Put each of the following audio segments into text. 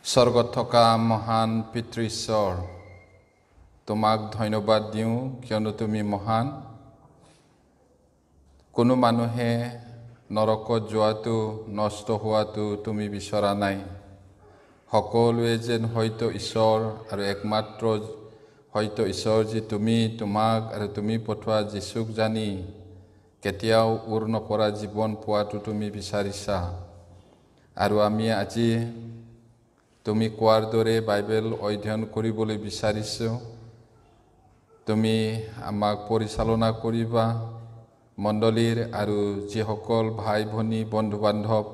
স্বৰ্গত থকা মহান পিতৃ ঈশ্বৰ, তোমাক ধন্যবাদ দিওঁ কিয়নো তুমি মহান। কোনো মানুহে নৰকত যোৱাটো, নষ্ট হোৱাটো তুমি বিচৰা নাই। সকলোৱে যেন হয়তো ঈশ্বৰ আৰু একমাত্ৰ হয়তো ঈশ্বৰ যি তুমি, তোমাক আৰু তুমি পঠোৱা যীশুক জানি কেতিয়াও উৰ নপৰা জীৱন পোৱাটো তুমি বিচাৰিছা। আৰু আমি আজি তুমি কোৱাৰ দৰে বাইবেল অধ্যয়ন কৰিবলৈ বিচাৰিছোঁ। তুমি আমাক পৰিচালনা কৰিবা। মণ্ডলীৰ আৰু যিসকল ভাই ভনী বন্ধু বান্ধৱ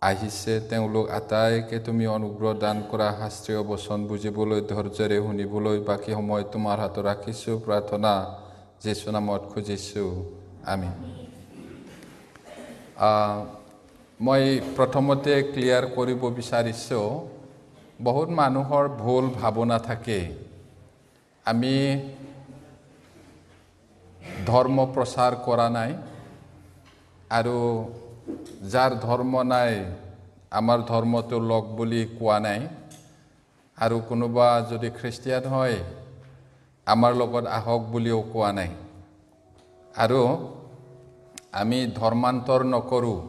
আহিছে তেওঁলোক আটাইকে তুমি অনুগ্ৰহ দান কৰা। শাস্ত্ৰীয় বচন বুজিবলৈ, ধৈৰ্যৰে শুনিবলৈ বাকী সময় তোমাৰ হাতত ৰাখিছোঁ। প্ৰাৰ্থনা যীশু নামত খুজিছোঁ, আমিন। মই প্ৰথমতে ক্লিয়াৰ কৰিব বিচাৰিছোঁ, বহুত মানুহৰ ভুল ভাৱনা থাকে। আমি ধৰ্ম প্ৰচাৰ কৰা নাই, আৰু যাৰ ধৰ্ম নাই আমাৰ ধৰ্মটো লগ বুলি কোৱা নাই, আৰু কোনোবা যদি খ্ৰীষ্টিয়ান হয় আমাৰ লগত আহক বুলিও কোৱা নাই। আৰু আমি ধৰ্মান্তৰ নকৰোঁ।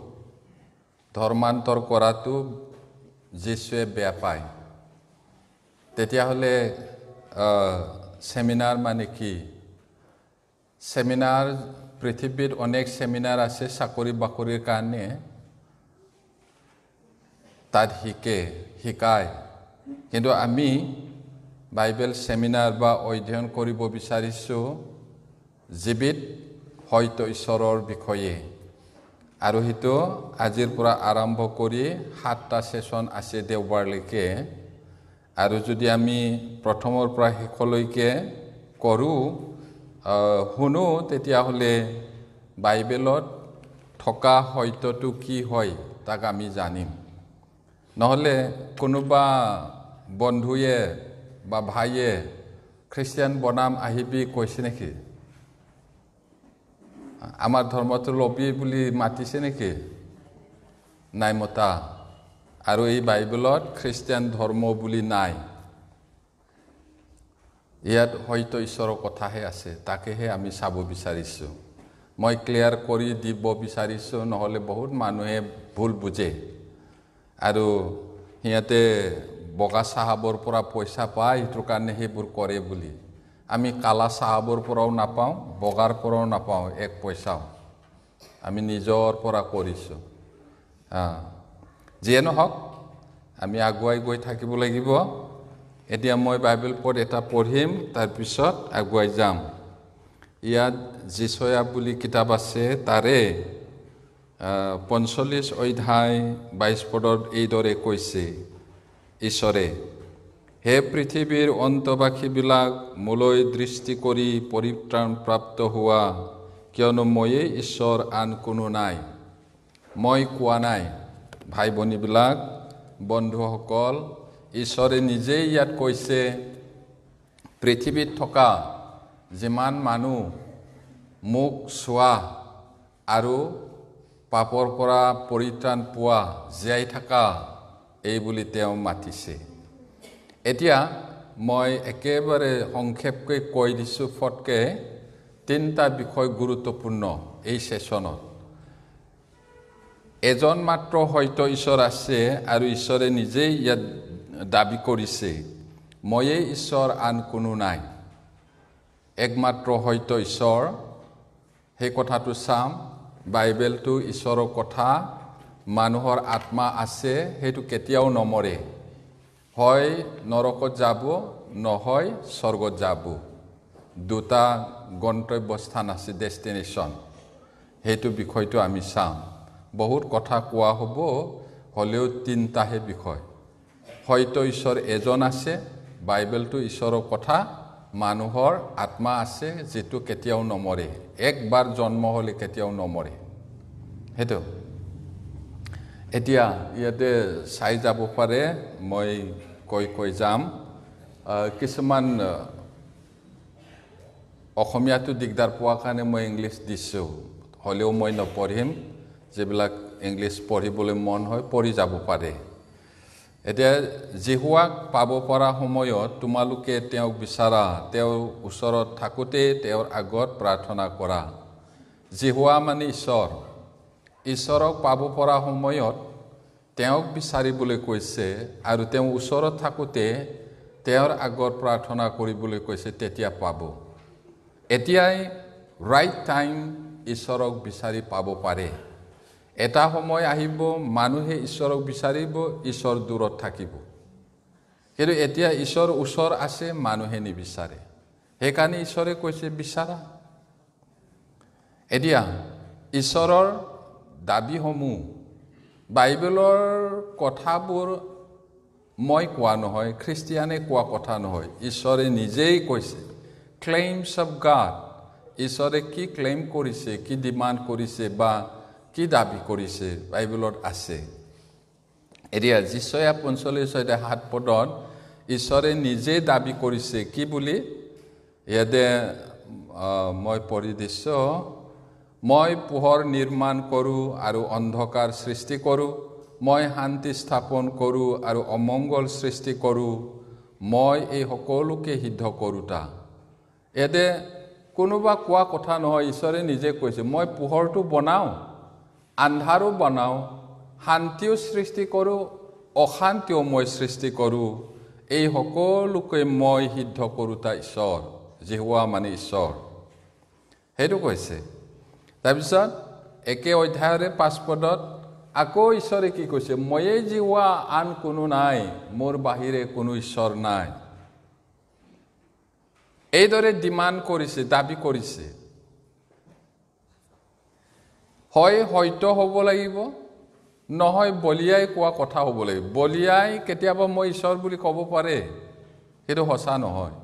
ধৰ্মান্তৰ কৰাটো যীশুৱে বেয়া পায়। তেতিয়াহ'লে সেমিনাৰ মানে কি? সেমিনাৰ, পৃথিৱীত অনেক সেমিনাৰ আছে চাকৰি বাকৰিৰ কাৰণে। তাত শিকায়। কিন্তু আমি বাইবেল সেমিনাৰ বা অধ্যয়ন কৰিব বিচাৰিছোঁ জীৱিত হয়তো ঈশ্বৰৰ বিষয়ে। আৰু সেইটো আজিৰ পৰা আৰম্ভ কৰি 7টা সেশ্যন আছে দেওবাৰলৈকে। আৰু যদি আমি প্ৰথমৰ পৰা শেষলৈকে কৰোঁ, শুনো, তেতিয়াহ'লে বাইবেলত থকা সত্যটো কি হয় তাক আমি জানিম। নহ'লে কোনোবা বন্ধুৱে বা ভাইয়ে খ্ৰীষ্টিয়ান বনাম আহিবি কৈছে নেকি? আমাৰ ধৰ্মটো ল'বি বুলি মাতিছে নেকি? নাই মতা। আৰু এই বাইবেলত খ্ৰীষ্টিয়ান ধৰ্ম বুলি নাই। ইয়াত হয়তো ঈশ্বৰৰ কথাহে আছে, তাকেহে আমি চাব বিচাৰিছোঁ। মই ক্লিয়াৰ কৰি দিব বিচাৰিছোঁ, নহ'লে বহুত মানুহে ভুল বুজে আৰু সিহঁতে বগা চাহাবৰ পৰা পইচা পায়, সেইটোৰ কাৰণে সেইবোৰ কৰে বুলি। আমি কালা চাহাবৰ পৰাও নাপাওঁ, বগাৰ পৰাও নাপাওঁ এক পইচাও। আমি নিজৰ পৰা কৰিছোঁ। যিয়ে নহওক, আমি আগুৱাই গৈ থাকিব লাগিব। এতিয়া মই বাইবেল পদ এটা পঢ়িম, তাৰপিছত আগুৱাই যাম। ইয়াত যিচয়া বুলি কিতাপ আছে, তাৰে 45 অধ্যায় 22 পদত এইদৰে কৈছে ঈশ্বৰে, হে পৃথিৱীৰ অন্তবাসীবিলাক, মোলৈ দৃষ্টি কৰি পৰিত্ৰাণ প্ৰাপ্ত হোৱা, কিয়নো ময়েই ঈশ্বৰ, আন কোনো নাই। মই কোৱা নাই, ভাই ভনীবিলাক, বন্ধুসকল, ঈশ্বৰে নিজেই ইয়াত কৈছে, পৃথিৱীত থকা যিমান মানুহ মোক চোৱা আৰু পাপৰ পৰা পৰিত্ৰাণ পোৱা, জীয়াই থকা, এই বুলি তেওঁ মাতিছে। এতিয়া মই একেবাৰে সংক্ষেপকৈ কৈ দিছোঁ ফটকে। 3টা বিষয় গুৰুত্বপূৰ্ণ এই সেশ্যনত। এজন মাত্ৰ হয়তো ঈশ্বৰ আছে, আৰু ঈশ্বৰে নিজেই ইয়াত দাবী কৰিছে, ময়েই ঈশ্বৰ, আন কোনো নাই। একমাত্ৰ হয়তো ঈশ্বৰ, সেই কথাটো চাম। বাইবেলটো ঈশ্বৰৰ কথা। মানুহৰ আত্মা আছে, সেইটো কেতিয়াও নমৰে। হয় নৰকত যাব, নহয় স্বৰ্গত যাব। 2টা গন্তব্যস্থান আছে, ডেষ্টিনেশ্যন। সেইটো বিষয়টো আমি চাম। বহুত কথা কোৱা হ'ব, হ'লেও 3টাহে বিষয়। হয়তো ঈশ্বৰ এজন আছে, বাইবেলটো ঈশ্বৰৰ কথা। মানুহৰ আত্মা আছে, যিটো কেতিয়াও নমৰে। একবাৰ জন্ম হ'লে কেতিয়াও নমৰে। সেইটো এতিয়া ইয়াতে চাই যাব পাৰে, মই কৈ যাম। কিছুমান অসমীয়াটো দিগদাৰ পোৱাৰ কাৰণে মই ইংলিছ দিছোঁ, হ'লেও মই নপঢ়িম। যিবিলাক ইংলিছ পঢ়িবলৈ মন হয় পঢ়ি যাব পাৰে। এতিয়া জিহুৱাক পাব পৰা সময়ত তোমালোকে তেওঁক বিচাৰা, তেওঁৰ ওচৰত থাকোঁতে তেওঁৰ আগত প্ৰাৰ্থনা কৰা। জিহুৱা মানে ঈশ্বৰ। ঈশ্বৰক পাব পৰা সময়ত তেওঁক বিচাৰিবলৈ কৈছে আৰু তেওঁ ওচৰত থাকোঁতে তেওঁৰ আগত প্ৰাৰ্থনা কৰিবলৈ কৈছে, তেতিয়া পাব। এতিয়াই ৰাইট টাইম ঈশ্বৰক বিচাৰি পাব পাৰে। এটা সময় আহিব মানুহে ঈশ্বৰক বিচাৰিব, ঈশ্বৰ দূৰত থাকিব। কিন্তু এতিয়া ঈশ্বৰ ওচৰ আছে, মানুহে নিবিচাৰে। সেইকাৰণে ঈশ্বৰে কৈছে বিচাৰা। এতিয়া ঈশ্বৰৰ দাবীসমূহ বাইবেলৰ কথাবোৰ মই কোৱা নহয়, খ্ৰীষ্টিয়ানে কোৱা কথা নহয়, ঈশ্বৰে নিজেই কৈছে। ক্লেইমছ অফ গড, ঈশ্বৰে কি ক্লেইম কৰিছে, কি ডিমাণ্ড কৰিছে বা কি দাবী কৰিছে বাইবেলত আছে। এতিয়া যিচয়া 45:7 ঈশ্বৰে নিজে দাবী কৰিছে কি বুলি, ইয়াতে মই পঢ়ি দিছোঁ, মই পোহৰ নিৰ্মাণ কৰোঁ আৰু অন্ধকাৰ সৃষ্টি কৰোঁ, মই শান্তি স্থাপন কৰোঁ আৰু অমংগল সৃষ্টি কৰোঁ, মই এই সকলোকে সিদ্ধ কৰোঁতা। ইয়াতে কোনোবা কোৱা কথা নহয়, ঈশ্বৰে নিজে কৈছে মই পোহৰটো বনাওঁ, আন্ধাৰো বনাওঁ, শান্তিও সৃষ্টি কৰোঁ, অশান্তিও মই সৃষ্টি কৰোঁ, এই সকলোকে মই সিদ্ধ কৰোঁতা ঈশ্বৰ। জিহুৱা মানে ঈশ্বৰ, সেইটো কৈছে। তাৰপিছত একে অধ্যায়ৰে 5 আকৌ ঈশ্বৰে কি কৈছে, ময়েই জিহুৱা, আন কোনো নাই, মোৰ বাহিৰে কোনো ঈশ্বৰ নাই। এইদৰে ডিমাণ্ড কৰিছে, দাবী কৰিছে। হয় হয়তো হ'ব লাগিব, নহয় বলিয়াই কোৱা কথা হ'ব লাগিব। বলিয়াই কেতিয়াবা মই ঈশ্বৰ বুলি ক'ব পাৰে, সেইটো সঁচা নহয়।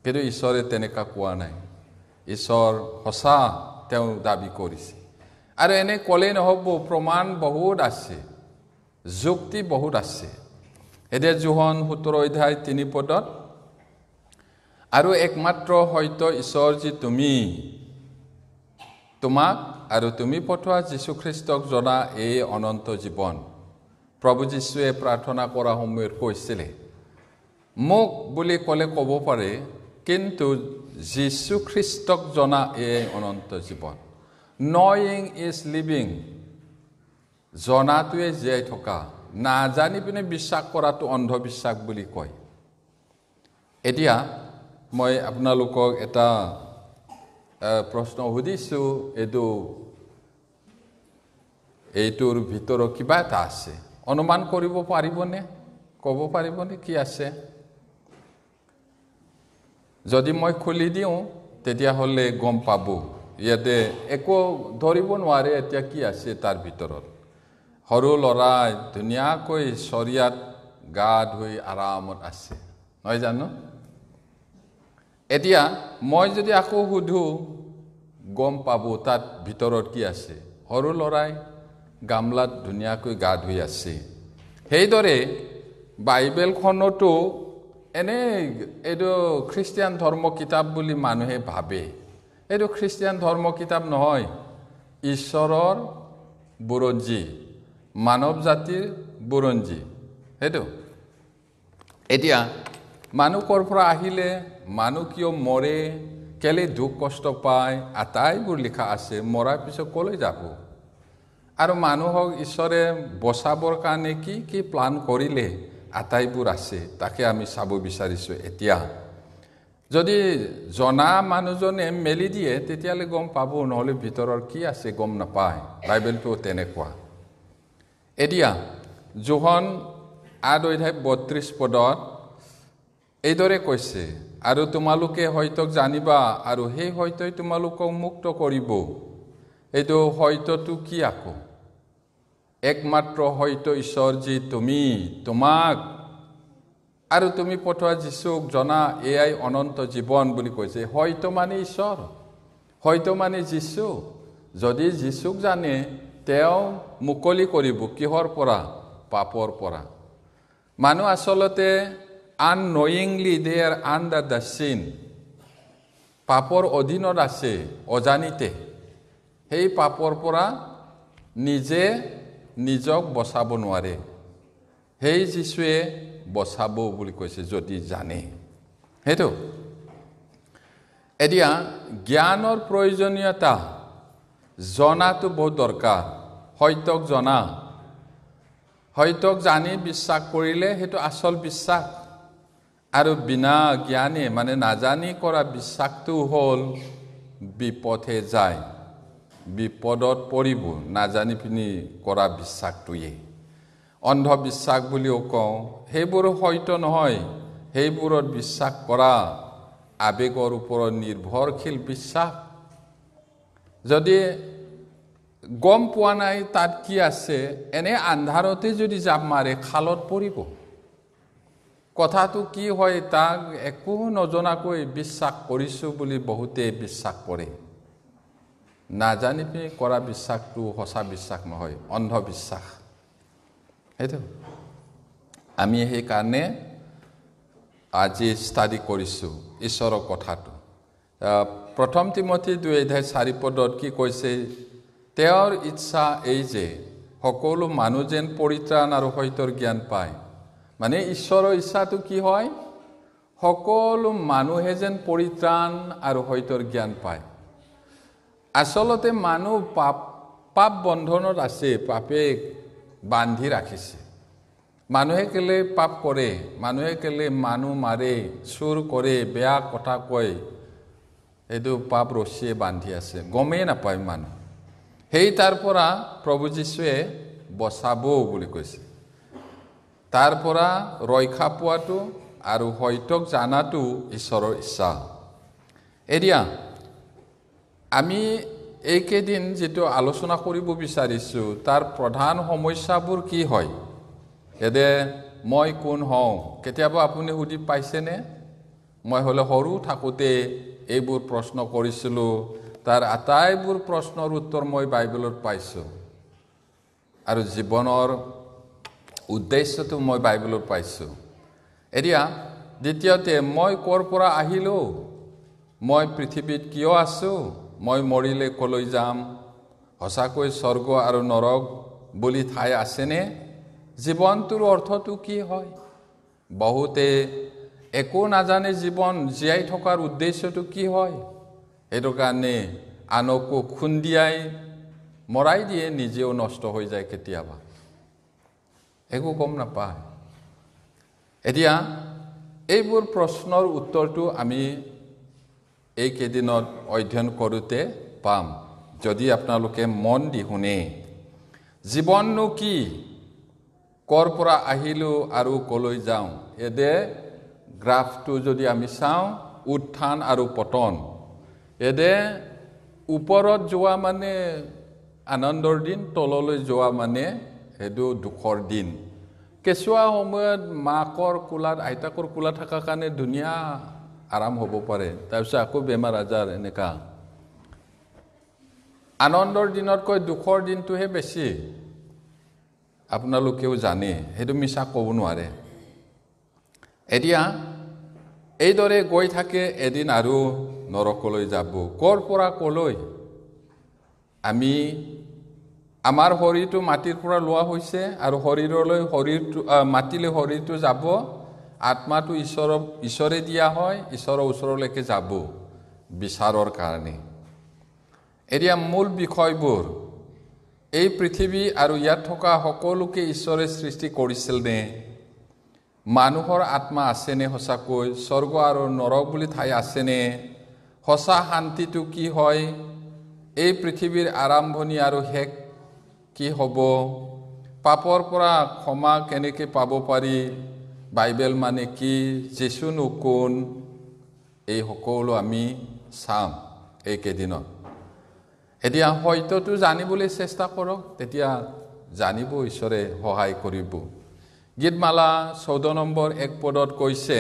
কিন্তু ঈশ্বৰে তেনেকুৱা কোৱা নাই। ঈশ্বৰ সঁচা তেওঁ দাবী কৰিছে। আৰু এনে ক'লেই নহ'ব, প্ৰমাণ বহুত আছে, যুক্তি বহুত আছে। এতিয়া যোহন 17:3 আৰু একমাত্ৰ হয়তো ঈশ্বৰ যি তোমাক আৰু তুমি পঠোৱা যীশুখ্ৰীষ্টক জনা এই অনন্ত জীৱন। প্ৰভু যীশুৱে প্ৰাৰ্থনা কৰা সময়ত কৈছিলে, মোক বুলি ক'লে ক'ব পাৰে, কিন্তু যীশুখ্ৰীষ্টক জনা এই অনন্ত জীৱন। নয়িং ইজ লিভিং, জনাটোৱে জীয়াই থকা, নাজানি পিনে বিশ্বাস কৰাটো অন্ধবিশ্বাস বুলি কয়। এতিয়া মই আপোনালোকক এটা প্ৰশ্ন সুধিছোঁ, এইটোৰ ভিতৰত কিবা এটা আছে, অনুমান কৰিব পাৰিবনে, ক'ব পাৰিবনে কি আছে? যদি মই খুলি দিওঁ তেতিয়াহ'লে গম পাব। ইয়াতে একো ধৰিব নোৱাৰে এতিয়া কি আছে তাৰ ভিতৰত। সৰু ল'ৰাই ধুনীয়াকৈ চৰিয়াত গা ধুই আৰামত আছে, নহয় জানো? এতিয়া মই যদি আকৌ সুধো, গম পাব তাত ভিতৰত কি আছে। সৰু ল'ৰাই গামলাত ধুনীয়াকৈ গা ধুই আছে। সেইদৰে বাইবেলখনতো এইটো খ্ৰীষ্টিয়ান ধৰ্ম কিতাপ বুলি মানুহে ভাবে। এইটো খ্ৰীষ্টিয়ান ধৰ্ম কিতাপ নহয়, ঈশ্বৰৰ বুৰঞ্জী, মানৱ জাতিৰ বুৰঞ্জী সেইটো। এতিয়া মানুহ ক'ৰ পৰা আহিলে, মানুহ কিয় মৰে, কেলে দুখ কষ্ট পায়, আটাইবোৰ লিখা আছে। মৰাৰ পিছত ক'লৈ যাব আৰু মানুহক ঈশ্বৰে বচাবৰ কাৰণে কি কি প্লান কৰিলে, আটাইবোৰ আছে। তাকে আমি চাব বিচাৰিছোঁ। এতিয়া যদি জনা মানুহজনে মেলি দিয়ে তেতিয়াহ'লে গম পাব, নহ'লে ভিতৰৰ কি আছে গম নাপায়। বাইবেলটো তেনেকুৱা। এতিয়া যোহন 8:32 এইদৰে কৈছে, আৰু তোমালোকে হয়তো জানিবা আৰু সেই হয়তোই তোমালোকক মুক্ত কৰিব। এইটো হয়তোটো কি আকৌ? একমাত্ৰ হয়তো ঈশ্বৰ যি তোমাক আৰু তুমি পঠোৱা যীশুক জনা এয়াই অনন্ত জীৱন বুলি কৈছে। হয়তো মানে ঈশ্বৰ, হয়তো মানে যীশু। যদি যীশুক জানে তেওঁ মুকলি কৰিব কিহৰ পৰা? পাপৰ পৰা। মানুহ আচলতে unknowingly they are under the sin, পাপৰ অধীনত আছে অজানিতে। সেই পাপৰ পৰা নিজে নিজক বচাব নোৱাৰে। সেই যীশুৱে বচাব বুলি কৈছে যদি জানে সেইটো এতিয়া জ্ঞানৰ প্ৰয়োজনীয়তা জনাটো বহুত দৰকাৰ হয়তক জনা হয়তক জানি বিশ্বাস কৰিলে সেইটো আসল বিশ্বাস আৰু বিনা জ্ঞানে মানে নাজানি কৰা বিশ্বাসটো হ'ল বিপথে যায় বিপদত পৰিব নাজানি পিনি কৰা বিশ্বাসটোৱে অন্ধবিশ্বাস বুলিও কওঁ সেইবোৰ হয়তো নহয় সেইবোৰত বিশ্বাস কৰা আবেগৰ ওপৰত নিৰ্ভৰশীল বিশ্বাস যদি গম পোৱা নাই তাত কি আছে এনে আন্ধাৰতে যদি জাপ মাৰে খালত পৰিব কথাটো কি হয় তাক একো নজনাকৈ বিশ্বাস কৰিছো বুলি বহুতে বিশ্বাস কৰে নাজানি পি কৰা বিশ্বাসটো সঁচা বিশ্বাস নহয় অন্ধবিশ্বাস সেইটো আমি সেই কাৰণে আজি ষ্টাডি কৰিছো ঈশ্বৰৰ কথাটো প্ৰথম তিমথী 2:4 কি কৈছে তেওঁৰ ইচ্ছা এই যে সকলো মানুহ যেন পৰিত্ৰাণ আৰু সত্যৰ জ্ঞান পায় মানে ঈশ্বৰৰ ইচ্ছাটো কি হয় সকলো মানুহে যেন পৰিত্ৰাণ আৰু সত্যৰ জ্ঞান পায় আসলতে মানুহ পাপ বন্ধনত আছে পাপে বান্ধি ৰাখিছে মানুহে কেলে পাপ কৰে মানুহে কেলে মানুহ মাৰে চুৰ কৰে বেয়া কথা কয় এইটো পাপ ৰছিয়ে বান্ধি আছে গমেই নাপায় মানুহ সেই তাৰ পৰা প্ৰভু যীশুৱে বচাব বুলি কৈছে তাৰ পৰা ৰক্ষা পোৱাটো আৰু হয়তক জানাটো ঈশ্বৰৰ ইচ্ছা এতিয়া আমি এইকেইদিন যেটো আলোচনা কৰিব বিচাৰিছো তাৰ প্ৰধান সমস্যাবোৰ কি হয় এদে মই কোন হওঁ কেতিয়াবা আপুনি সুধি পাইছেনে মই হলে সৰু থাকোতে এইবোৰ প্ৰশ্ন কৰিছিলো তাৰ আটাইবোৰ প্ৰশ্নৰ উত্তৰ মই বাইবেলত পাইছো আৰু জীৱনৰ উদ্দেশ্যটো মই বাইবেলত পাইছো এতিয়া দ্বিতীয়তে মই কৰ পৰা আহিলো মই পৃথিৱীত কিয় আছো মই মৰিলে কলৈ যাম হসাকৈ স্বৰ্গ আৰু নৰক বুলি ঠাই আছেনে জীৱনটোৰ অৰ্থটো কি হয় বহুতে একো নাজানে জীৱন জীয়াই থকাৰ উদ্দেশ্যটো কি হয় এটো কাৰণে আনকো খুন্দিয়াই মৰাই দিয়ে নিজেও নষ্ট হৈ যায় কেতিয়াবা একো গম নাপায় এতিয়া এইবোৰ প্ৰশ্নৰ উত্তৰটো আমি এই কেইদিনত অধ্যয়ন কৰোতে পাম যদি আপোনালোকে মন দি শুনে জীৱননো কি কৰ পৰা আহিলো আৰু কলৈ যাওঁ এদে গ্ৰাফটো যদি আমি চাওঁ উত্থান আৰু পতন এদে ওপৰত যোৱা মানে আনন্দৰ দিন তললৈ যোৱা মানে হেদু দুখৰ দিন কেঁচুৱা সময়ত মাকৰ কোলাত আইতাকৰ কোলাত থকা কাৰণে দুনিয়া আৰাম হ'ব পাৰে তাৰপিছত আকৌ বেমাৰ আজাৰ এনেকা আনন্দৰ দিনতকৈ দুখৰ দিনটোহে বেছি আপোনালোকেও জানে হেদু মিছা ক'ব নোৱাৰে এতিয়া এইদৰে গৈ থাকে এদিন আৰু নৰকলৈ যাব কৰ পৰা কলৈ আমি আমাৰ শৰীৰটো মাটিৰ পৰা লোৱা হৈছে আৰু শৰীৰলৈ মাটিলে শৰীৰটো যাব আত্মাটো ঈশ্বৰে দিয়া হয় ঈশ্বৰৰ ওচৰলৈকে যাব বিচাৰৰ কাৰণে এতিয়া মূল বিষয়বোৰ এই পৃথিৱী আৰু ইয়াত থকা সকলোকে ঈশ্বৰে সৃষ্টি কৰিছিল নে মানুহৰ আত্মা আছে নে সঁচাকৈ স্বৰ্গ আৰু নৰক বুলি ঠাই আছে নে সঁচা শান্তিটো কি হয় এই পৃথিৱীৰ আৰম্ভণি আৰু শেষ কি হ'ব পাপৰ পৰা ক্ষমা কেনেকৈ পাব পাৰি বাইবেল মানে কি যীশুনো কোন এই সকলো আমি চাম এই কেইদিনত এতিয়া হয়তোটো জানিবলৈ চেষ্টা কৰক তেতিয়া জানিব ঈশ্বৰে সহায় কৰিব গীতমালা 14 নম্বৰ 1 পদত কৈছে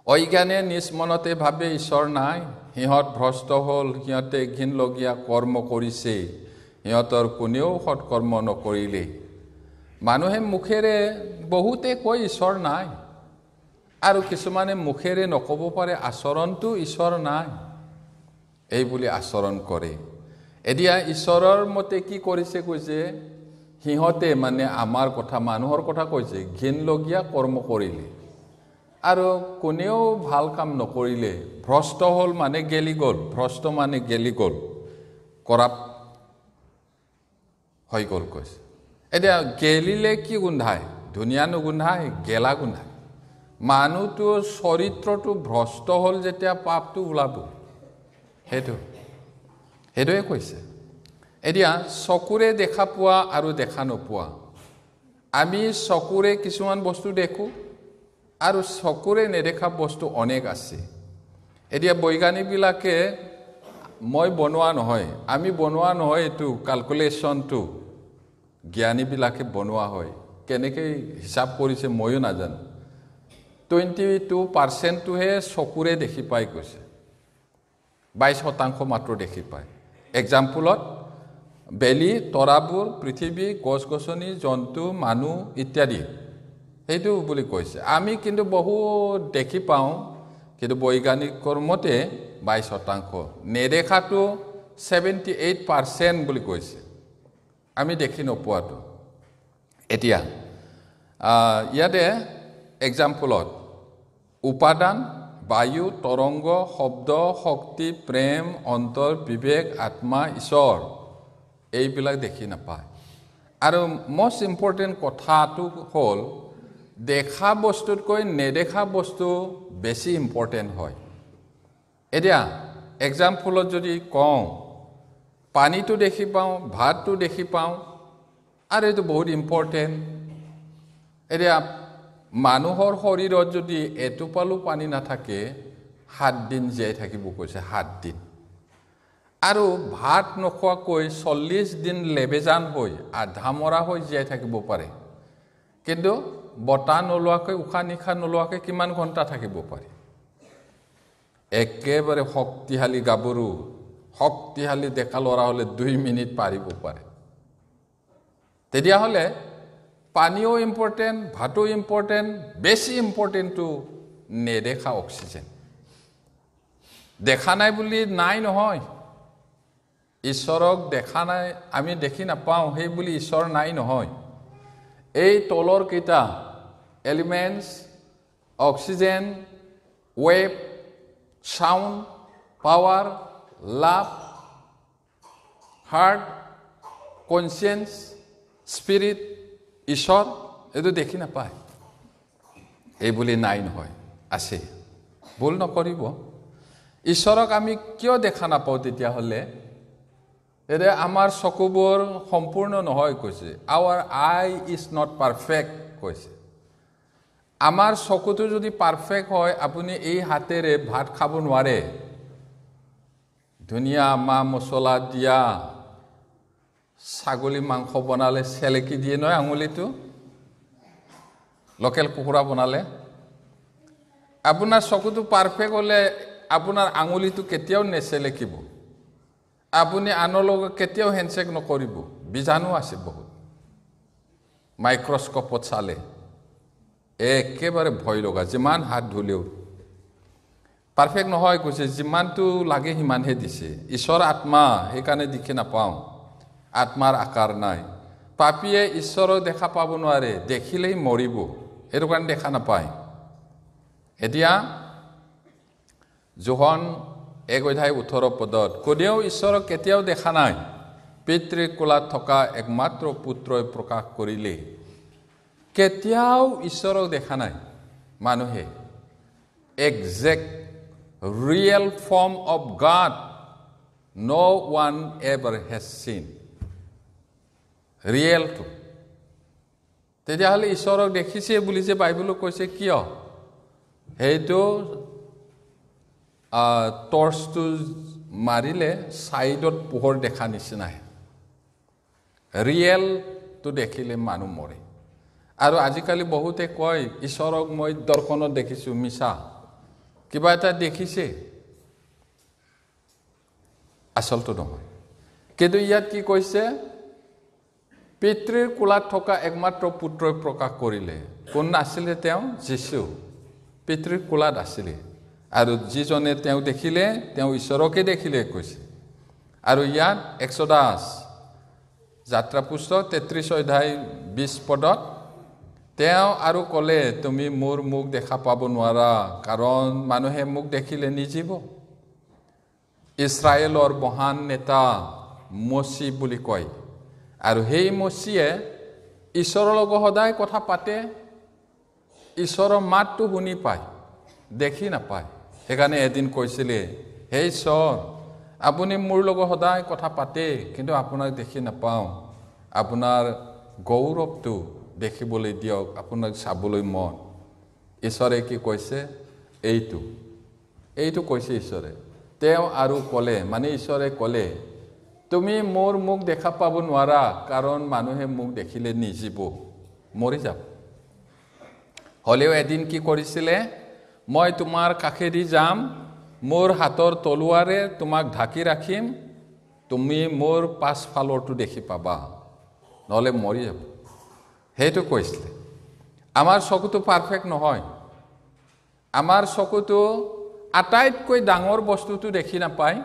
অজ্ঞানে নিজ মনতে ভাবে ঈশ্বৰ নাই সিহঁত ভ্ৰষ্ট হ'ল সিহঁতে ঘিনলগীয়া কৰ্ম কৰিছে সিহঁতৰ কোনেও সৎকৰ্ম নকৰিলে মানুহে মুখেৰে বহুতে কয় ঈশ্বৰ নাই আৰু কিছুমানে মুখেৰে নকব পাৰে আচৰণটো ঈশ্বৰ নাই এই বুলি আচৰণ কৰে এতিয়া ঈশ্বৰৰ মতে কি কৰিছে কৈছে সিহঁতে মানে আমাৰ কথা মানুহৰ কথা কৈছে ঘিনলগীয়া কৰ্ম কৰিলে আৰু কোনেও ভাল কাম নকৰিলে ভ্ৰষ্ট হ'ল মানে গেলি গ'ল ভ্ৰষ্ট মানে গেলি গ'ল কৰাপ্ট হৈ গ'ল কৈছে এতিয়া গেলিলে কি গোন্ধায় ধুনীয়া নুগোন্ধায় গেলা গোন্ধায় মানুহটো চৰিত্ৰটো ভ্ৰষ্ট হ'ল যেতিয়া পাপটো ওলাব সেইটোৱে কৈছে এতিয়া চকুৰে দেখা পোৱা আৰু দেখা নোপোৱা আমি চকুৰে কিছুমান বস্তু দেখো আৰু চকুৰে নেদেখা বস্তু অনেক আছে এতিয়া বৈজ্ঞানিকবিলাকে মই বনোৱা নহয় আমি বনোৱা নহয় এইটো ক্যালকুলেশনটো জ্ঞানীবিলাকে বনোৱা হয় কেনেকৈ হিচাপ কৰিছে ময়ো নাজানো 22%টোহে চকুৰে দেখি পাই কৈছে 22% মাত্ৰ দেখি পায় এক্সাম্পলত বেলি তৰাবোৰ পৃথিৱী গছ-গছনি জন্তু মানুহ ইত্যাদি সেইটো বুলি কৈছে আমি কিন্তু বহুত দেখি পাওঁ কিন্তু বৈজ্ঞানিকৰ মতে 22% নেদেখাটো 78% বুলি কৈছে আমি দেখি নোপোৱাটো এতিয়া ইয়াতে এক্সাম্পলত উপাদান বায়ু তৰংগ শব্দ শক্তি প্ৰেম অন্তৰ বিবেক আত্মা ঈশ্বৰ এইবিলাক দেখি নাপায় আৰু মোষ্ট ইম্পৰ্টেণ্ট কথাটো হ'ল দেখা বস্তুতকৈ নেদেখা বস্তু বেছি ইম্পৰ্টেণ্ট হয় এতিয়া এক্সাম্পলত যদি কওঁ পানীটো দেখি পাওঁ ভাতটো দেখি পাওঁ আৰু এইটো বহুত ইম্পৰ্টেণ্ট এতিয়া মানুহৰ শৰীৰত যদি এটোপালো পানী নাথাকে 7 দিন জীয়াই থাকিব কৈছে 7 দিন আৰু ভাত নোখোৱাকৈ 40 দিন লেবেজান হৈ আধা মৰা হৈ জীয়াই থাকিব পাৰে কিন্তু বতাহ নোলোৱাকৈ উশাহ নিশাহ নোলোৱাকৈ কিমান ঘণ্টা থাকিব পাৰে একেবাৰে শক্তিশালী গাবৰু শক্তিশালী ডেকা ল'ৰা হ'লে 2 মিনিট পাৰিব পাৰে তেতিয়াহ'লে পানীও ইম্পৰ্টেণ্ট ভাতো ইম্পৰ্টেণ্ট বেছি ইম্পৰ্টেণ্টটো নেদেখা অক্সিজেন দেখা নাই বুলি নাই নহয় ঈশ্বৰক দেখা নাই আমি দেখি নাপাওঁ সেই বুলি ঈশ্বৰ নাই নহয় এই তলৰ কেইটা elements oxygen wave sound power love heart conscience spirit ঈশ্বৰ এইটো দেখি নাপায় এই বুলি নাই নহয় আছে ভুল নকৰিব ঈশ্বৰক আমি কিয় দেখা নাপাওঁ তেতিয়াহ'লে এতিয়া আমাৰ চকুবোৰ সম্পূৰ্ণ নহয় কৈছে our eye is not perfect কৈছে আমাৰ চকুটো যদি পাৰফেক্ট হয় আপুনি এই হাতেৰে ভাত খাব নোৱাৰে ধুনীয়া মা মছলা দিয়া ছাগলী মাংস বনালে চেলেকি দিয়ে নহয় আঙুলিটো লোকেল কুকুৰা বনালে আপোনাৰ চকুটো পাৰফেক্ট হ'লে আপোনাৰ আঙুলিটো কেতিয়াও নেচেলেকিব আপুনি আনৰ লগত কেতিয়াও হেণ্ডশেক নকৰিব বীজাণু আছে বহুত মাইক্ৰস্কোপত চালে একেবাৰে ভয় লগা যিমান হাত ধুলেও পাৰফেক্ট নহয় কৈছে যিমানটো লাগে সিমানহে দিছে ঈশ্বৰ আত্মা সেইকাৰণে দেখি নাপাওঁ আত্মাৰ আকাৰ নাই পাপীয়ে ঈশ্বৰক দেখা পাব নোৱাৰে দেখিলেই মৰিব সেইটো কাৰণে দেখা নাপায় এতিয়া যোহন 1:18 কোনেও ঈশ্বৰক কেতিয়াও দেখা নাই পিতৃৰ কোলাত থকা একমাত্ৰ পুত্ৰই প্ৰকাশ কৰিলে কেতিয়াও ঈশ্বৰক দেখা নাই মানুহে exact real form of God no one ever has seen real to তেতিয়াহ'লে ঈশ্বৰক দেখিছে বুলি যে বাইবেলত কৈছে কিয় সেইটো টৰ্চটো মাৰিলে সাইডত পোহৰ দেখা নিচিনাই ৰিয়েলটো দেখিলে মানুহ মৰে আৰু আজিকালি বহুতে কয় ঈশ্বৰক মই দৰ্শনত দেখিছোঁ মিছা কিবা এটা দেখিছে আসলটো নহয় কিন্তু ইয়াত কি কৈছে পিতৃৰ কোলাত থকা একমাত্ৰ পুত্ৰই প্ৰকাশ কৰিলে কোন আছিলে তেওঁ যীশু পিতৃৰ কোলাত আছিলে আৰু যিজনে তেওঁ দেখিলে তেওঁ ঈশ্বৰকে দেখিলে কৈছে আৰু ইয়াত এক্সোডাছ যাত্ৰা পুস্তক 33 অধ্যায় 20 পদত তেওঁ আৰু ক'লে তুমি মোৰ মুখ দেখা পাব নোৱাৰা কাৰণ মানুহে মুখ দেখিলে নিজিব ইছৰাইলৰ মহান নেতা মচি বুলি কয় আৰু সেই মচিয়ে ঈশ্বৰৰ লগত সদায় কথা পাতে ঈশ্বৰৰ মাতটো শুনি পায় দেখি নাপায় সেইকাৰণে এদিন কৈছিলে হে ঈশ্বৰ আপুনি মোৰ লগত সদায় কথা পাতে কিন্তু আপোনাক দেখি নাপাওঁ আপোনাৰ গৌৰৱটো দেখিবলৈ দিয়ক আপোনাক চাবলৈ মন ঈশ্বৰে কি কৈছে এইটো কৈছে ঈশ্বৰে তেওঁ আৰু ক'লে মানে ঈশ্বৰে ক'লে তুমি মোৰ মুখ দেখা পাব নোৱাৰা কাৰণ মানুহে মুখ দেখিলে নিজিব মৰি যাব হলেও এদিন কি কৰিছিলে মই তোমাৰ কাষেদি যাম মোৰ হাতৰ তলুৱাৰে তোমাক ঢাকি ৰাখিম তুমি মোৰ পাছফালৰটো দেখি পাবা নহলে মৰি যাব সেইটো কৈছিলে আমাৰ চকুটো পাৰফেক্ট নহয় আমাৰ চকুটো আটাইতকৈ ডাঙৰ বস্তুটো দেখি নাপায়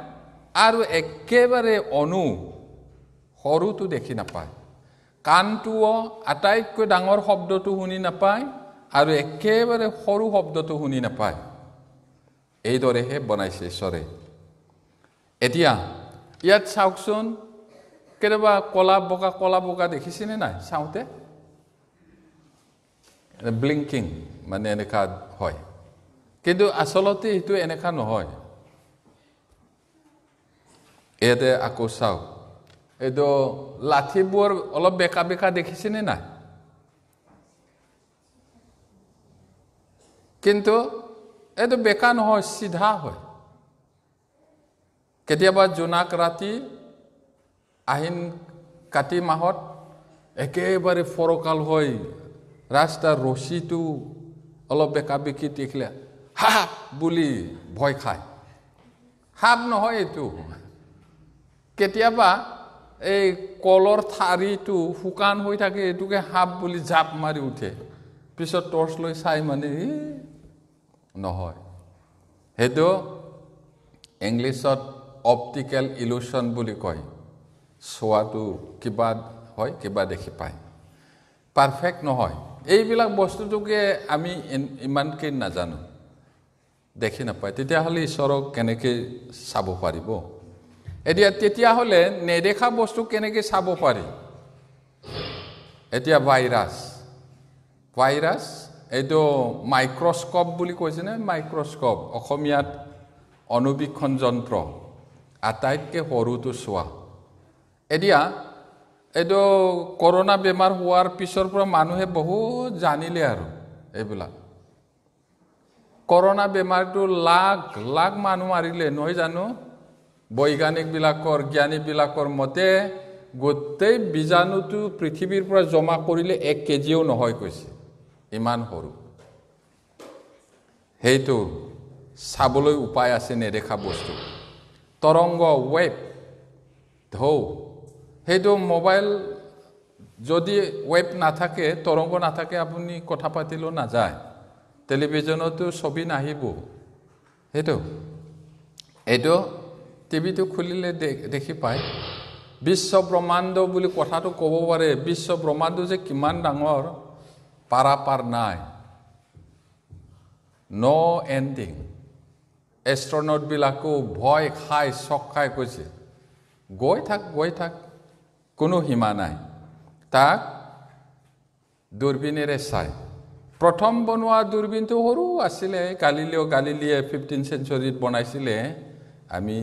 আৰু একেবাৰে সৰুটো দেখি নাপায় কাণটোও আটাইতকৈ ডাঙৰ শব্দটো শুনি নাপায় আৰু একেবাৰে সৰু শব্দটো শুনি নাপায় এইদৰেহে বনাইছে ঈশ্বৰে এতিয়া ইয়াত চাওকচোন কেতিয়াবা কলা বগা দেখিছেনে নাই চাওঁতে ব্লিংকিং মানে এনেকা হয় কিন্তু আচলতে এইটো এনেকা নহয় ইয়াতে আকৌ চাওক এইটো লাঠিবোৰ অলপ বেকা দেখিছেনে নাই কিন্তু এইটো বেকা নহয় সিধা হয় কেতিয়াবা জোনাক ৰাতি আহিন কাতি মাহত একেবাৰে ফৰকাল হয় ৰাস্তাৰ ৰছীটো অলপ বেকি দেখিলে হাপ বুলি ভয় খায় হাপ নহয় এইটো কেতিয়াবা এই কলৰ ঠাৰিটো শুকান হৈ থাকে এইটোকে হাপ বুলি জাপ মাৰি উঠে পিছত টৰ্চ লৈ চাই মানে নহয় সেইটো ইংলিছত অপটিকেল ইলুশন বুলি কয় চোৱাটো কিবা হয় কিবা দেখি পায় পাৰফেক্ট নহয় এইবিলাক বস্তুটোকে আমি ইমানকে নাজানো দেখি নাপায় তেতিয়াহ'লে ঈশ্বৰক কেনেকৈ চাব পাৰিব এতিয়া তেতিয়াহ'লে নেদেখা বস্তু কেনেকৈ চাব পাৰি এতিয়া ভাইৰাছ এইটো মাইক্ৰস্কোপ বুলি কৈছেনে মাইক্ৰস্কোপ অসমীয়াত অনুবীক্ষণ যন্ত্ৰ আটাইতকৈ সৰুটো চোৱা এতিয়া এইটো কৰোনা বেমাৰ হোৱাৰ পিছৰ পৰা মানুহে বহুত জানিলে আৰু এইবিলাক কৰোনা বেমাৰটো লাখ মানুহ মাৰিলে নহয় জানো বৈজ্ঞানিকবিলাকৰ জ্ঞানীবিলাকৰ মতে গোটেই বীজাণুটো পৃথিৱীৰ পৰা জমা কৰিলে 1 কেজিও নহয় কৈছে ইমান সৰু সেইটো চাবলৈ উপায় আছে নেদেখা বস্তু তৰংগ ৱেভ সেইটো মোবাইল যদি ৱেভ নাথাকে তৰংগ নাথাকে আপুনি কথা পাতিলেও নাযায় টেলিভিছনতো ছবি নাহিব এইটো টিভিটো খুলিলে দেখি পায় বিশ্ব ব্ৰহ্মাণ্ড বুলি কথাটো ক'ব পাৰে বিশ্ব ব্ৰহ্মাণ্ড যে কিমান ডাঙৰ পাৰাপাৰ নাই নো এণ্ডিং এষ্ট্ৰনটবিলাকো ভয় খাই চক খাই কৈছে গৈ থাক কোনো সীমা নাই তাক দূৰবীনেৰে চাই প্ৰথম বনোৱা দূৰবীনটো সৰু আছিলে গালিলিয়ে 15 চেঞ্চুৰীত বনাইছিলে আমি